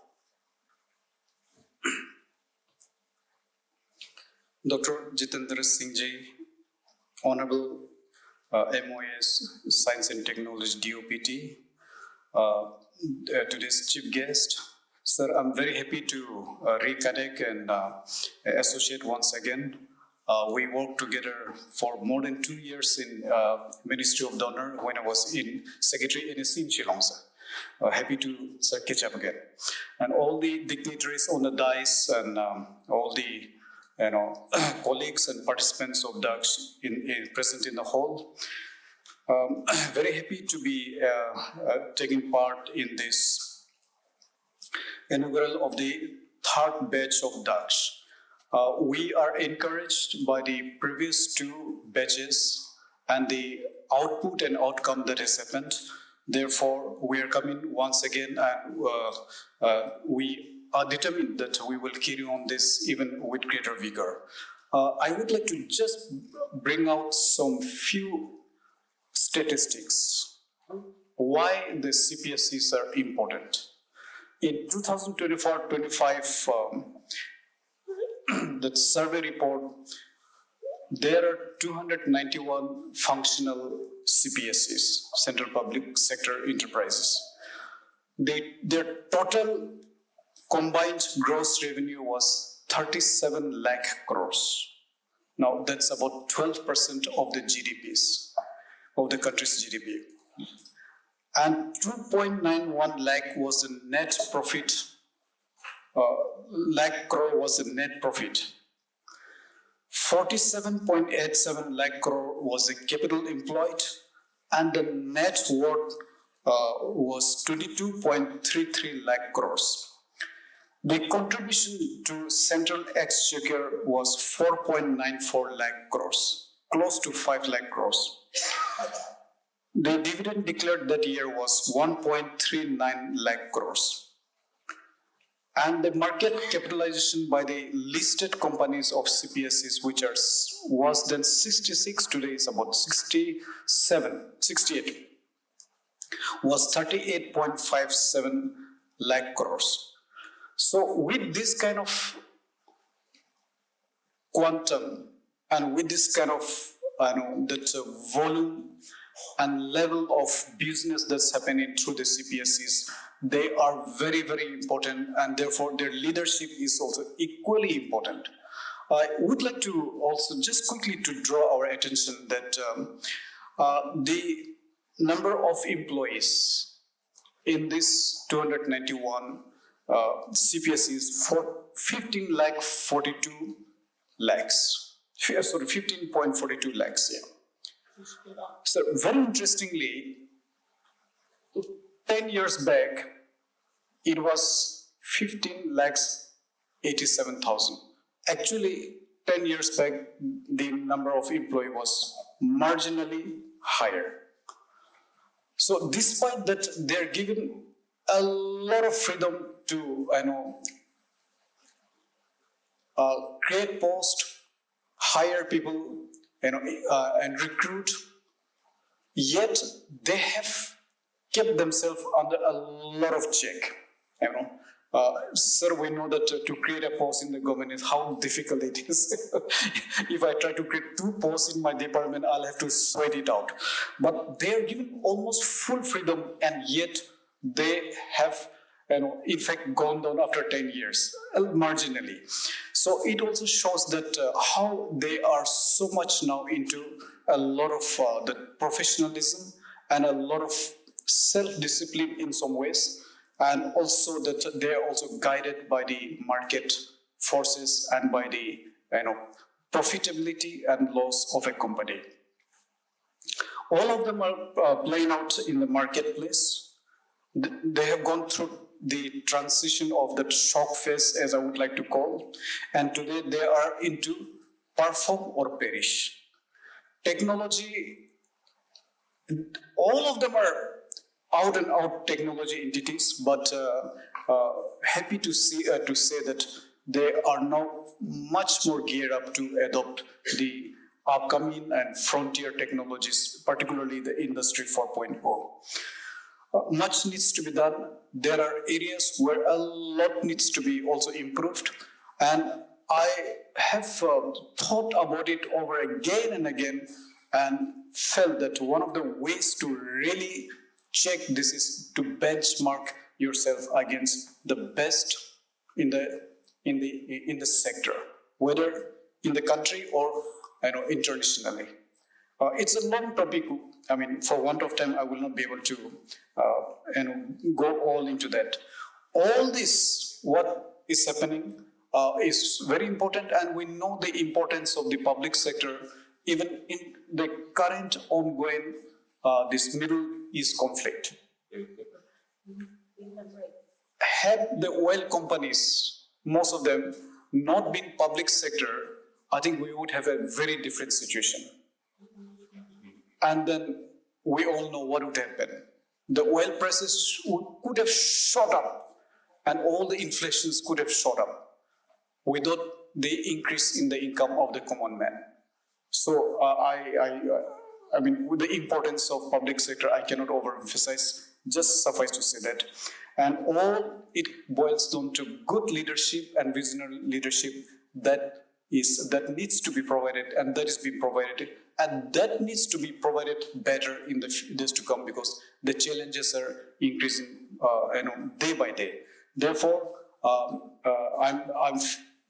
Dr. Jitendra Singh Ji, Honorable MOS Science and Technology DOPT, today's chief guest. Sir, I'm very happy to reconnect and associate once again. We worked together for more than 2 years in Ministry of Donor when I was in Secretary NSC in Shillong, sir. Happy to catch up again. And all the dignitaries on the dais and all the colleagues and participants of DAKSH present in the hall. Very happy to be taking part in this inaugural of the 3rd batch of DAKSH. We are encouraged by the previous 2 batches and the output and outcome that has happened. Therefore, we are coming once again and we are determined that we will carry on this even with greater vigor. I would like to just bring out some few statistics. Why the CPSCs are important. In 2024-25, that survey report, there are 291 functional CPSCs, Central Public Sector Enterprises. Their total combined gross revenue was 37 lakh crores. Now that's about 12% of the GDPs, of the country's GDP. And 2.91 lakh was the net profit, lakh crore was the net profit. 47.87 lakh crore was the capital employed, and the net worth was 22.33 lakh crores. The contribution to central exchequer was 4.94 lakh crores, close to 5 lakh crores. The dividend declared that year was 1.39 lakh crores. And the market capitalization by the listed companies of CPSEs, was then 66, today is about 67, 68, was 38.57 lakh crores. So with this kind of quantum and with this kind of volume and level of business that's happening through the CPSEs, they are very, very important, and therefore their leadership is also equally important. I would like to also just quickly to draw our attention that the number of employees in this 291 CPSEs for 15.42 lakhs. Sorry, 15.42 lakhs. Yeah. So very interestingly, 10 years back, it was 15 lakhs 87,000. Actually, 10 years back, the number of employees was marginally higher. So despite that, they're given a lot of freedom to, create posts, hire people, and recruit. Yet they have kept themselves under a lot of check. Sir, we know that to create a post in the government is how difficult it is. If I try to create 2 posts in my department, I'll have to sweat it out. But they are given almost full freedom, and yet they have, in fact, gone down after 10 years, marginally. So it also shows that how they are so much now into a lot of the professionalism and a lot of self-discipline in some ways, and also that they are also guided by the market forces and by the profitability and loss of a company. All of them are playing out in the marketplace. They have gone through the transition of that shock phase, as I would like to call, and today they are into perform or perish. Technology, all of them are out and out technology entities, but happy to say that they are now much more geared up to adopt the upcoming and frontier technologies, particularly the Industry 4.0. Much needs to be done. There are areas where a lot needs to be also improved, and I have thought about it over again and again, and felt that one of the ways to really check this is to benchmark yourself against the best in the sector, whether in the country or internationally. It's a long topic. I mean, for want of time, I will not be able to go all into that. All this, what is happening, is very important, and we know the importance of the public sector, even in the current ongoing this Middle East conflict. Had the oil companies, most of them, not been public sector, I think we would have a very different situation. And then we all know what would happen. The oil prices could have shot up, and all the inflations could have shot up without the increase in the income of the common man. So I mean, with the importance of public sector, I cannot overemphasize, just suffice to say that. And all it boils down to good leadership and visionary leadership that needs to be provided, and that is being provided, and that needs to be provided better in the days to come, because the challenges are increasing day by day. Therefore,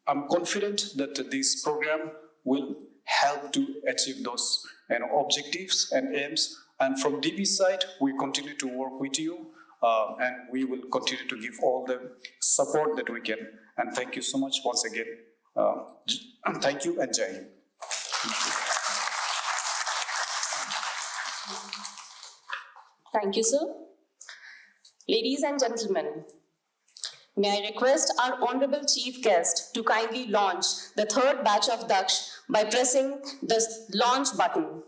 I'm confident that this program will help to achieve those objectives and aims. And from DB side, we continue to work with you, and we will continue to give all the support that we can. And thank you so much once again. Thank you, and Jai Hind. Thank you, sir. Ladies and gentlemen, may I request our honorable chief guest to kindly launch the third batch of DAKSH by pressing the launch button.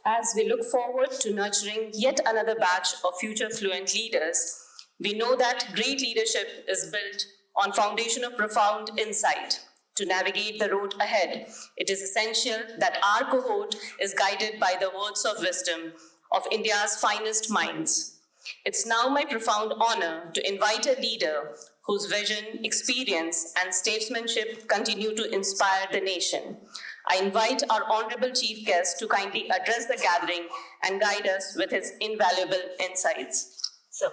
As we look forward to nurturing yet another batch of future fluent leaders, we know that great leadership is built on foundation of profound insight. To navigate the road ahead, it is essential that our cohort is guided by the words of wisdom of India's finest minds. It's now my profound honor to invite a leader whose vision, experience, and statesmanship continue to inspire the nation. I invite our honorable chief guest to kindly address the gathering and guide us with his invaluable insights. So.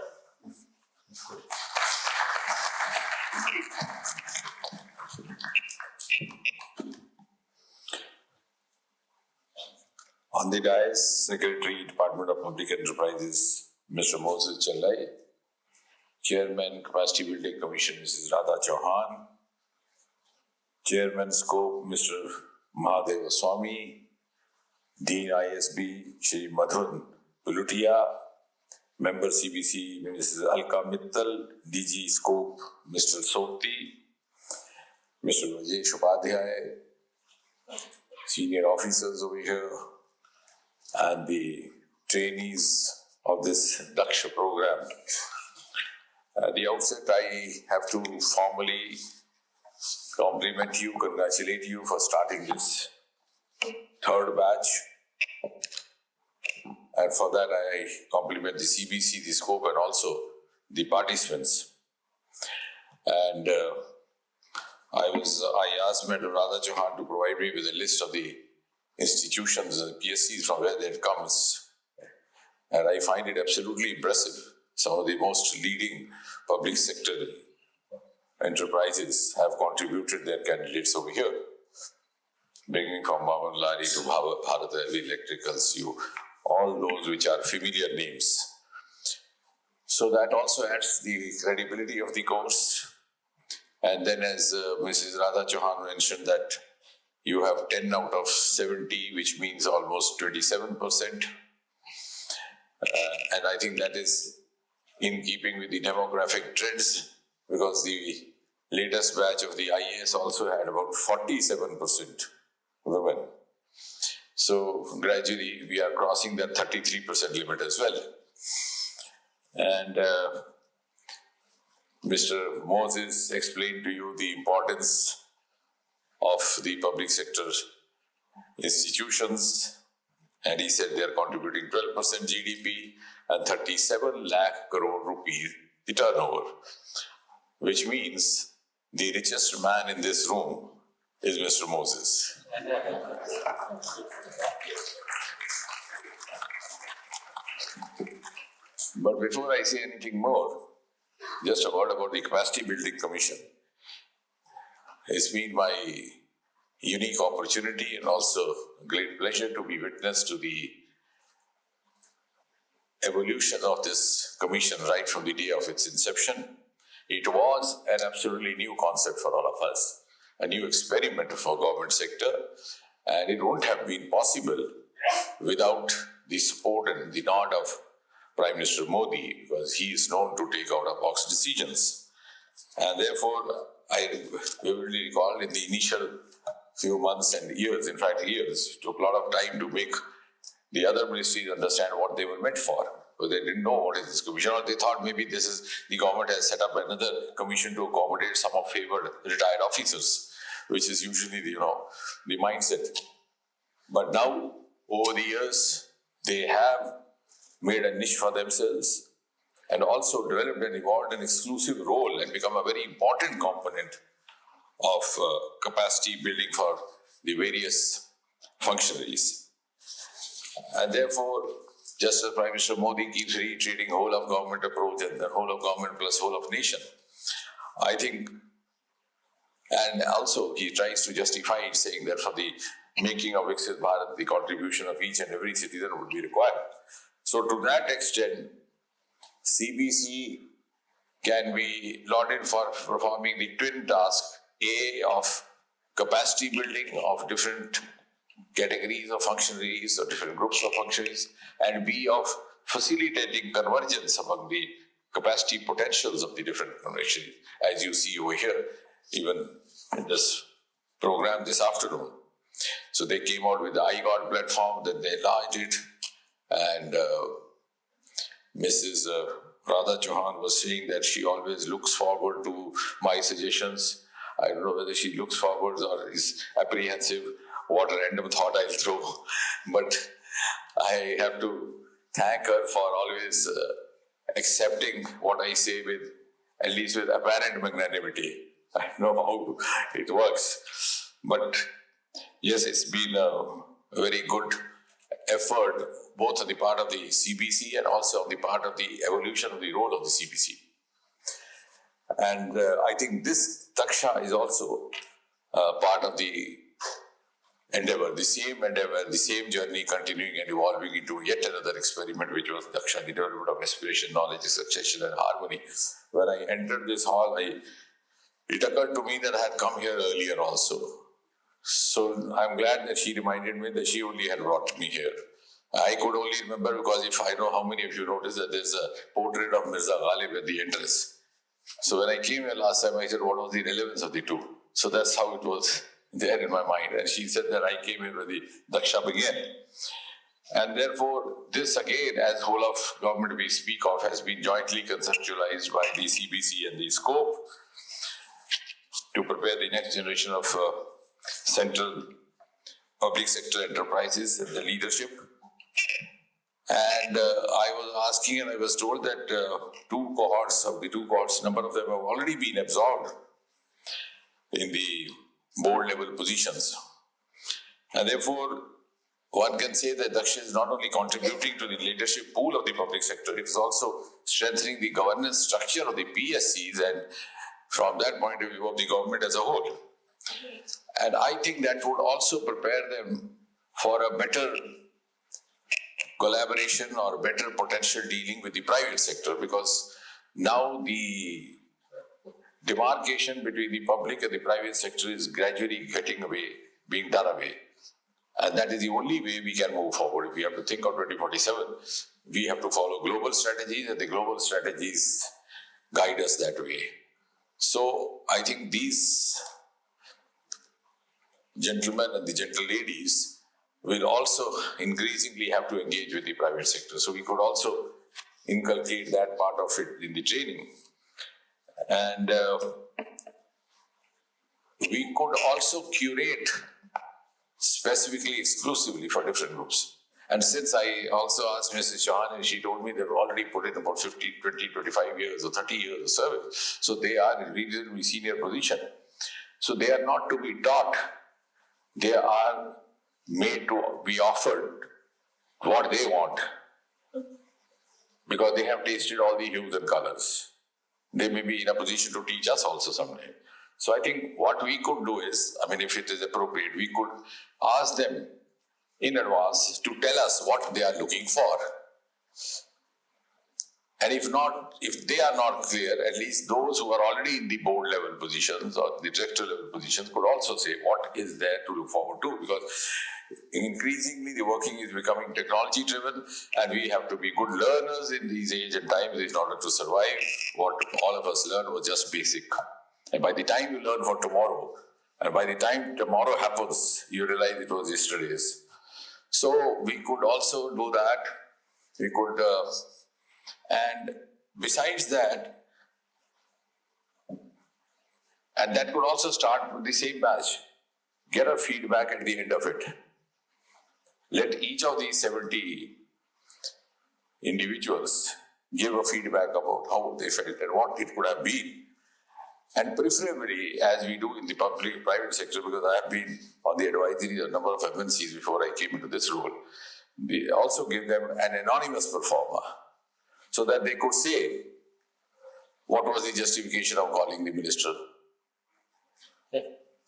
On the dais, Secretary, Department of Public Enterprises, Mr. Moses Challai, Chairman, Capacity Building Commission, Mrs. Radha Chauhan, Chairman, Scope, Mr. Mahadeva Swami, Dean ISB, Shri Madhun Pulutia, Member CBC, Mrs. Alka Mittal, DG Scope, Mr. Soti, Mr. Rajesh Upadhyay, senior officers over here, and the trainees of this DAKSH program. At the outset, I have to formally compliment you, congratulate you for starting this third batch. And for that, I compliment the CBC, the scope, and also the participants. And I asked Madam Radha Chauhan to provide me with a list of the institutions and PSCs from where they come. And I find it absolutely impressive. Some of the most leading public sector enterprises have contributed their candidates over here, bringing from Maman Lari to Bharat Heavy Electricals, all those which are familiar names. So that also adds the credibility of the course. And then as Mrs. Radha Chauhan mentioned that you have 10 out of 70, which means almost 27%. And I think that is in keeping with the demographic trends, because the latest batch of the IAS also had about 47% women. So gradually we are crossing that 33% limit as well. And Mr. Moses explained to you the importance of the public sector institutions, and he said they are contributing 12% GDP and 37 lakh crore rupees the turnover, which means the richest man in this room is Mr. Moses. But before I say anything more, just a word about the Capacity Building Commission. It's been my unique opportunity and also great pleasure to be witness to the evolution of this commission right from the day of its inception. It was an absolutely new concept for all of us, a new experiment for government sector, and it wouldn't have been possible without the support and the nod of Prime Minister Modi, because he is known to take out-of-box decisions. And therefore, I vividly recall in the initial few months and years, in fact years, it took a lot of time to make the other ministries understand what they were meant for. Because they didn't know what is this commission, or they thought maybe this is, the government has set up another commission to accommodate some of favored retired officers, which is usually the mindset. But now, over the years, they have made a niche for themselves and also developed and evolved an exclusive role and become a very important component of capacity building for the various functionaries. And therefore, just as Prime Minister Modi keeps reiterating whole of government approach and the whole of government plus whole of nation, I think, and also he tries to justify it saying that for the making of Viksit Bharat, the contribution of each and every citizen would be required. So to that extent, CBC can be lauded for performing the twin task, A, of capacity building of different categories of functionaries or different groups of functionaries, and B, of facilitating convergence among the capacity potentials of the different functionaries, as you see over here, even in this program this afternoon. So they came out with the iGod platform, then they enlarged it, and Mrs. Radha Chauhan was saying that she always looks forward to my suggestions. I don't know whether she looks forward or is apprehensive what a random thought I'll throw, but I have to thank her for always accepting what I say with, at least with apparent magnanimity. I know how it works, but yes, it's been a very good effort, both on the part of the CBC and also on the part of the evolution of the role of the CBC. And I think this DAKSH is also part of the endeavor, the same journey continuing and evolving into yet another experiment, which was DAKSH, the development of aspiration, knowledge, succession and harmony. When I entered this hall, it occurred to me that I had come here earlier also. So I'm glad that she reminded me that she only had brought me here. I could only remember because if I know how many of you noticed that there's a portrait of Mirza Ghalib at the entrance. So when I came here last time, I said, what was the relevance of the two? So that's how it was there in my mind. And she said that I came here when the DAKSH began. And therefore, this again, as whole of government we speak of, has been jointly conceptualized by the CBC and the scope to prepare the next generation of central public sector enterprises and the leadership. And I was asking and I was told that two cohorts, number of them have already been absorbed in the board level positions. And therefore, one can say that DAKSH is not only contributing to the leadership pool of the public sector, it is also strengthening the governance structure of the PSCs and from that point of view of the government as a whole. And I think that would also prepare them for a better collaboration or better potential dealing with the private sector, because now the demarcation between the public and the private sector is gradually being done away. And that is the only way we can move forward. If we have to think of 2047, we have to follow global strategies, and the global strategies guide us that way. So I think these gentlemen and the gentle ladies will also increasingly have to engage with the private sector. So we could also inculcate that part of it in the training. And we could also curate specifically, exclusively for different groups. And since I also asked Mrs. Chauhan, and she told me they've already put in about 50, 20, 25 years or 30 years of service. So they are in reasonably senior position. So they are not to be taught. They are made to be offered what they want, because they have tasted all the hues and colors. They may be in a position to teach us also someday. So I think what we could do is, if it is appropriate, we could ask them in advance to tell us what they are looking for. And if they are not clear, at least those who are already in the board level positions or the director level positions could also say what is there to look forward to, because increasingly the working is becoming technology driven, and we have to be good learners in these age and times in order to survive. What all of us learned was just basic. And by the time you learn for tomorrow, and by the time tomorrow happens, you realize it was yesterday's. So we could also do that. We could, and besides that, and that could also start with the same batch. Get a feedback at the end of it. Let each of these 70 individuals give a feedback about how they felt and what it could have been. And preferably, as we do in the public-private sector, because I have been on the advisory of a number of MNCs before I came into this role, we also give them an anonymous performer so that they could say what was the justification of calling the minister.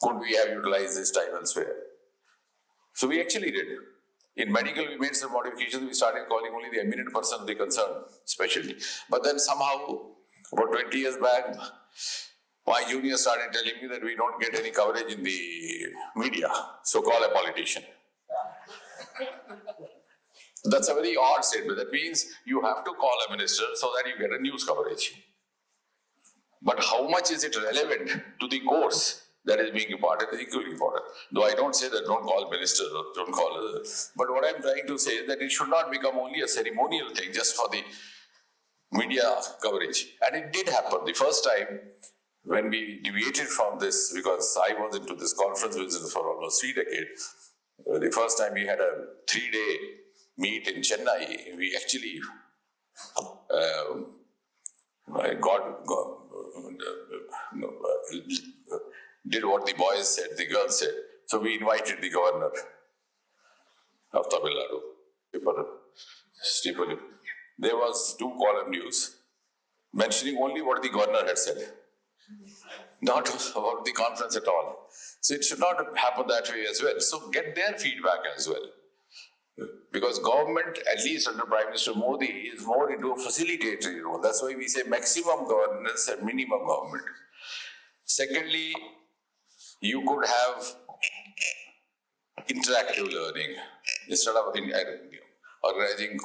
Could we have utilized this time elsewhere? So we actually did. In medical, we made some modifications. We started calling only the eminent person of the concern, specialty. But then somehow, about 20 years back, my junior started telling me that we don't get any coverage in the media, so call a politician. That's a very odd statement. That means you have to call a minister so that you get a news coverage. But how much is it relevant to the course that is being imparted is equally important. Though I don't say that don't call ministers or don't call others. But what I'm trying to say is that it should not become only a ceremonial thing just for the media coverage. And it did happen. The first time when we deviated from this, because I was into this conference business for almost 3 decades, the first time we had a 3-day meet in Chennai, we actually did what the boys said, the girls said. So we invited the governor of Tamil Nadu. There was 2-column news mentioning only what the governor had said, not about the conference at all. So it should not happen that way as well. So get their feedback as well. Because government, at least under Prime Minister Modi, is more into a facilitatory role. That's why we say maximum governance and minimum government. Secondly, you could have interactive learning. Instead of organizing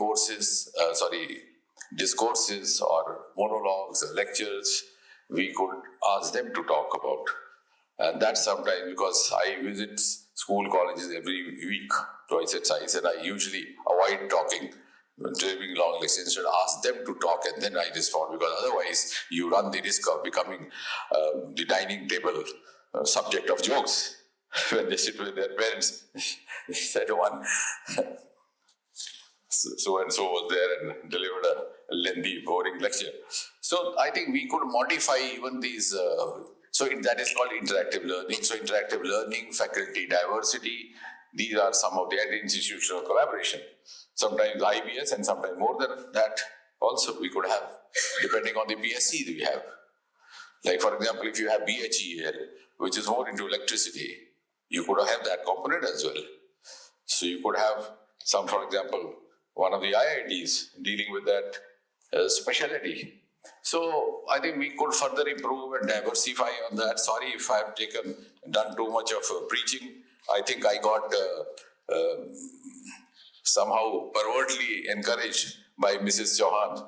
discourses or monologues or lectures, we could ask them to talk about. And that's sometimes because I visit school colleges every week, twice at size, and I usually avoid talking, delivering long lectures, instead ask them to talk and then I respond, because otherwise you run the risk of becoming the dining table subject of jokes when they sit with their parents. Said one, so and so was there and delivered a lengthy, boring lecture. So I think we could modify even these. That is called interactive learning. So interactive learning, faculty diversity, these are some of the institutional collaboration. Sometimes IBS and sometimes more than that also we could have, depending on the PSC that we have. Like for example, if you have BHEL, which is more into electricity, you could have that component as well. So you could have some, for example, one of the IITs dealing with that specialty. So I think we could further improve and diversify on that. Sorry if I've done too much of preaching. I think I got somehow pervertly encouraged by Mrs. Chauhan.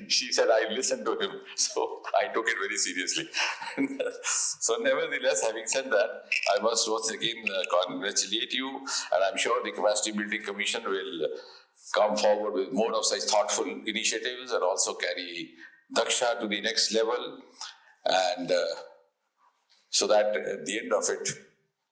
She said I listened to him, so I took it very seriously. So nevertheless, having said that, I must once again congratulate you, and I'm sure the Capacity Building Commission will come forward with more of such thoughtful initiatives and also carry DAKSH to the next level, and so that at the end of it,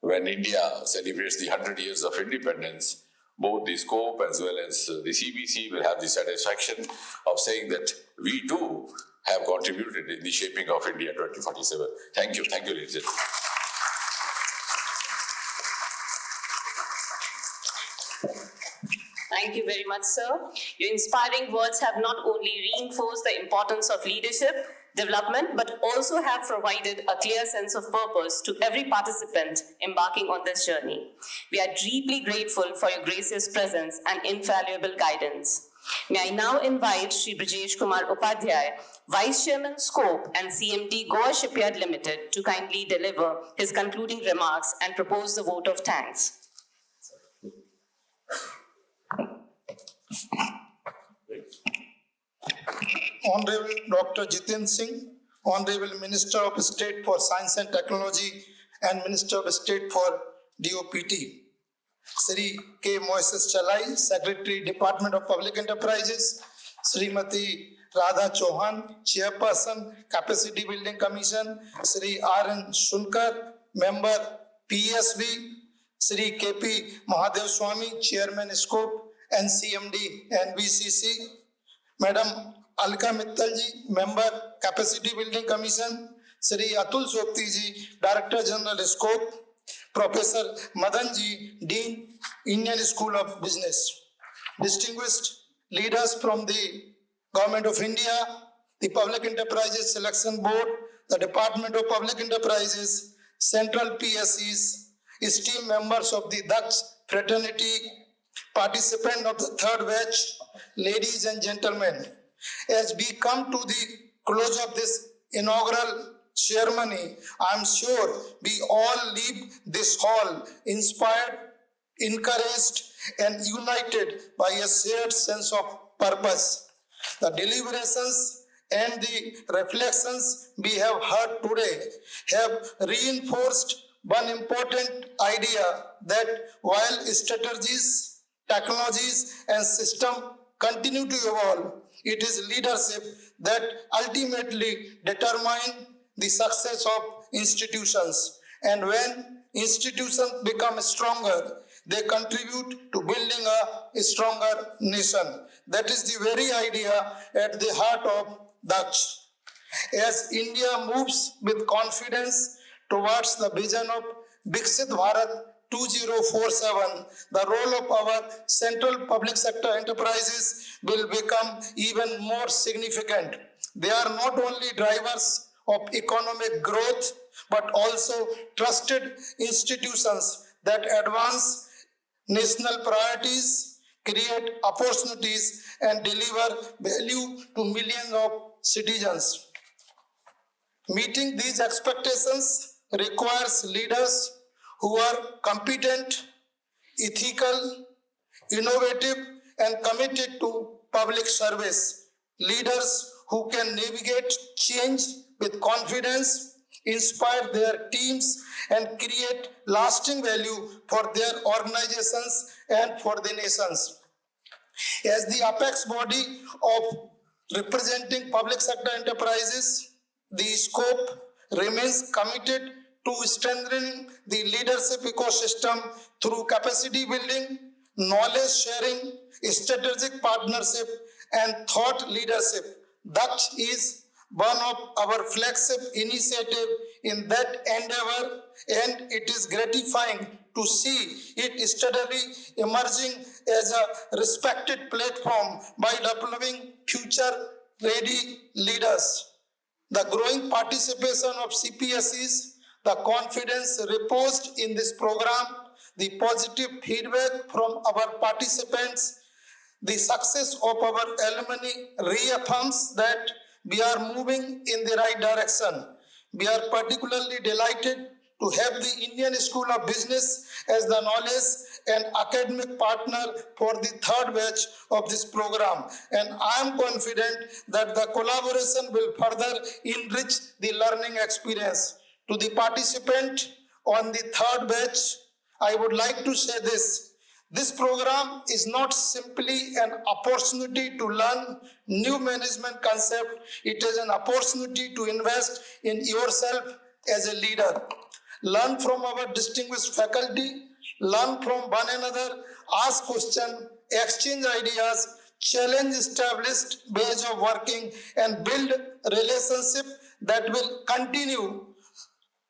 when India celebrates the 100 years of independence, both the scope as well as the CBC will have the satisfaction of saying that we too have contributed in the shaping of India 2047. Thank you, ladies and gentlemen. Thank you very much, sir. Your inspiring words have not only reinforced the importance of leadership, development, but also have provided a clear sense of purpose to every participant embarking on this journey. We are deeply grateful for your gracious presence and invaluable guidance. May I now invite Shri Brajesh Kumar Upadhyay, Vice Chairman Scope and CMD Goa Shipyard Limited, to kindly deliver his concluding remarks and propose the vote of thanks. Honorable Dr. Jiten Singh, Honorable Minister of State for Science and Technology and Minister of State for DOPT, Sri K. Moises Chalai, Secretary, Department of Public Enterprises, Srimati Radha Chauhan, Chairperson, Capacity Building Commission, Sri R.N. Sunkar, Member, PSB, Sri K.P. Mahadev Swami, Chairman, Scope and CMD, NBCC, Madam Alka Mittal ji, Member, Capacity Building Commission, Sri Atul Sokti ji, Director General, Scope, Professor Madan ji, Dean, Indian School of Business. distinguished leaders from the Government of India, the Public Enterprises Selection Board, the Department of Public Enterprises, Central PSEs, esteemed members of the DAKSH fraternity, participants of the third batch, ladies and gentlemen. As we come to the close of this inaugural ceremony, I am sure we all leave this hall inspired, encouraged, and united by a shared sense of purpose. The deliberations and the reflections we have heard today have reinforced one important idea that while strategies, technologies, and systems continue to evolve, it is leadership that ultimately determine the success of institutions. And when institutions become stronger, they contribute to building a stronger nation. That is the very idea at the heart of DAKSH. As India moves with confidence towards the vision of Viksit Bharat 2047, the role of our central public sector enterprises will become even more significant. They are not only drivers of economic growth, but also trusted institutions that advance national priorities, create opportunities, and deliver value to millions of citizens. Meeting these expectations requires leaders who are competent, ethical, innovative, and committed to public service. Leaders who can navigate change with confidence, inspire their teams, and create lasting value for their organizations and for the nations. As the apex body of representing public sector enterprises, the scope remains committed to strengthening the leadership ecosystem through capacity building, knowledge sharing, strategic partnership, and thought leadership. DAKSH is one of our flagship initiative in that endeavor, and it is gratifying to see it steadily emerging as a respected platform by developing future-ready leaders. The growing participation of CPSEs, the confidence reposed in this program, the positive feedback from our participants, the success of our alumni reaffirms that we are moving in the right direction. We are particularly delighted to have the Indian School of Business as the knowledge and academic partner for the third batch of this program. And I am confident that the collaboration will further enrich the learning experience. To the participant on the third batch, I would like to say this. This program is not simply an opportunity to learn new management concept. It is an opportunity to invest in yourself as a leader. Learn from our distinguished faculty, learn from one another, ask questions, exchange ideas, challenge established ways of working, and build relationship that will continue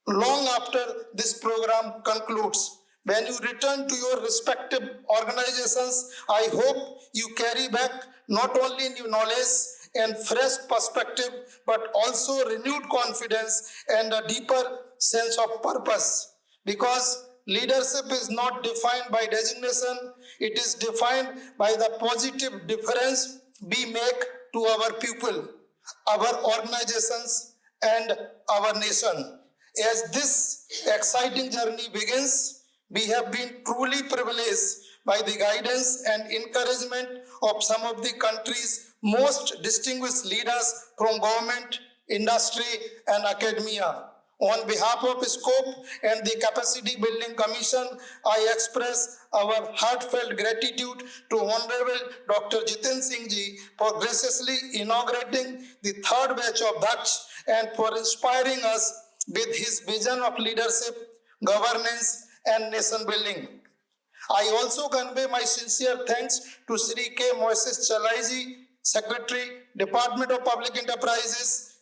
long after this program concludes. When you return to your respective organizations, I hope you carry back not only new knowledge and fresh perspective, but also renewed confidence and a deeper sense of purpose. Because leadership is not defined by designation, it is defined by the positive difference we make to our people, our organizations, and our nation. As this exciting journey begins, we have been truly privileged by the guidance and encouragement of some of the country's most distinguished leaders from government, industry, and academia. On behalf of SCOPE and the Capacity Building Commission, I express our heartfelt gratitude to Honorable Dr. Jiten Singh Ji for graciously inaugurating the third batch of DAKSH and for inspiring us with his vision of leadership, governance, and nation building. I also convey my sincere thanks to Sri K. Moises Chalaiji, Secretary, Department of Public Enterprises,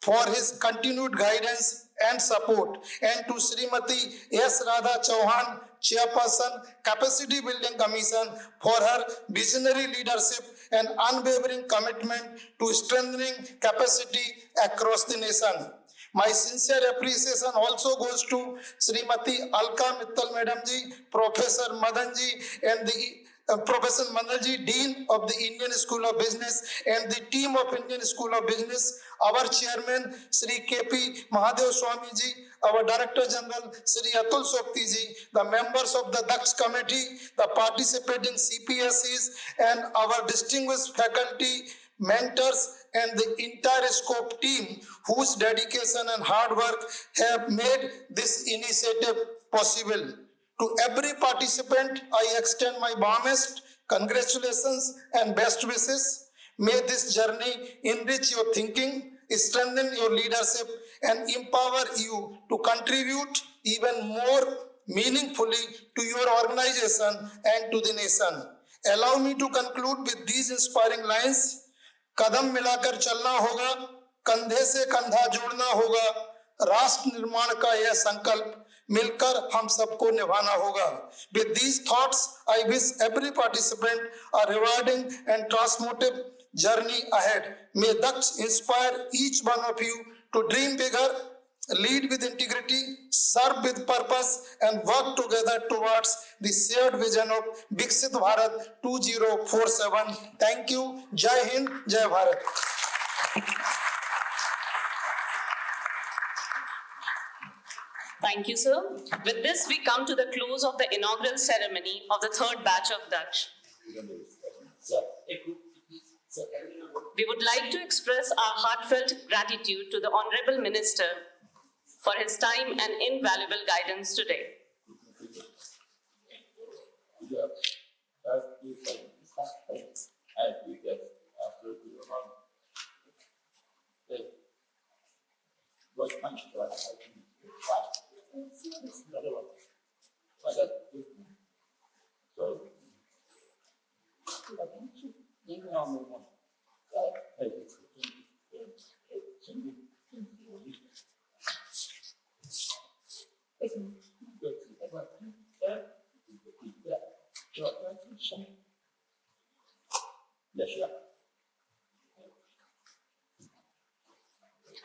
for his continued guidance and support. And to Srimati S. Radha Chauhan, Chairperson, Capacity Building Commission, for her visionary leadership and unwavering commitment to strengthening capacity across the nation. My sincere appreciation also goes to Srimati Alka Mittal Madam Ji, Professor Madan Ji, and the Professor Mandal Ji, Dean of the Indian School of Business, and the team of Indian School of Business, our Chairman Sri KP Mahadev Swami Ji, our Director General Sri Atul Sokti Ji, the members of the DAKSH committee, the participating CPSEs, and our distinguished faculty, mentors, and the entire SCOPE team whose dedication and hard work have made this initiative possible. To every participant, I extend my warmest congratulations and best wishes. May this journey enrich your thinking, strengthen your leadership, and empower you to contribute even more meaningfully to your organization and to the nation. Allow me to conclude with these inspiring lines. कदम मिलाकर चलना होगा, कंधे से कंधा जोड़ना होगा, राष्ट्र निर्माण का यह संकल्प मिलकर हम सबको निभाना होगा. With these thoughts, I wish every participant a rewarding and transformative journey ahead. May DAKSH inspire each one of you to dream bigger, lead with integrity, serve with purpose, and work together towards the shared vision of Viksit Bharat 2047. Thank you. Jai Hind, Jai Bharat. Thank you, sir. With this, we come to the close of the inaugural ceremony of the third batch of DAKSH. We would like to express our heartfelt gratitude to the Honorable Minister for his time and invaluable guidance today.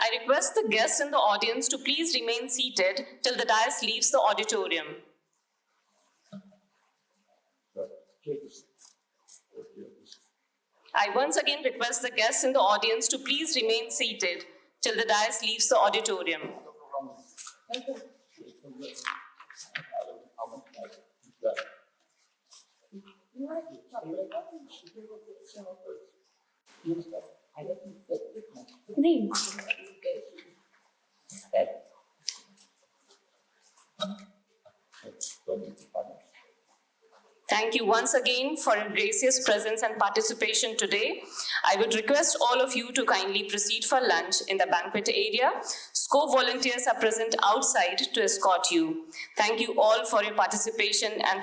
I request the guests in the audience to please remain seated till the dais leaves the auditorium. I once again request the guests in the audience to please remain seated till the dais leaves the auditorium. Thank you once again for your gracious presence and participation today. I would request all of you to kindly proceed for lunch in the banquet area. SCOPE volunteers are present outside to escort you. Thank you all for your participation and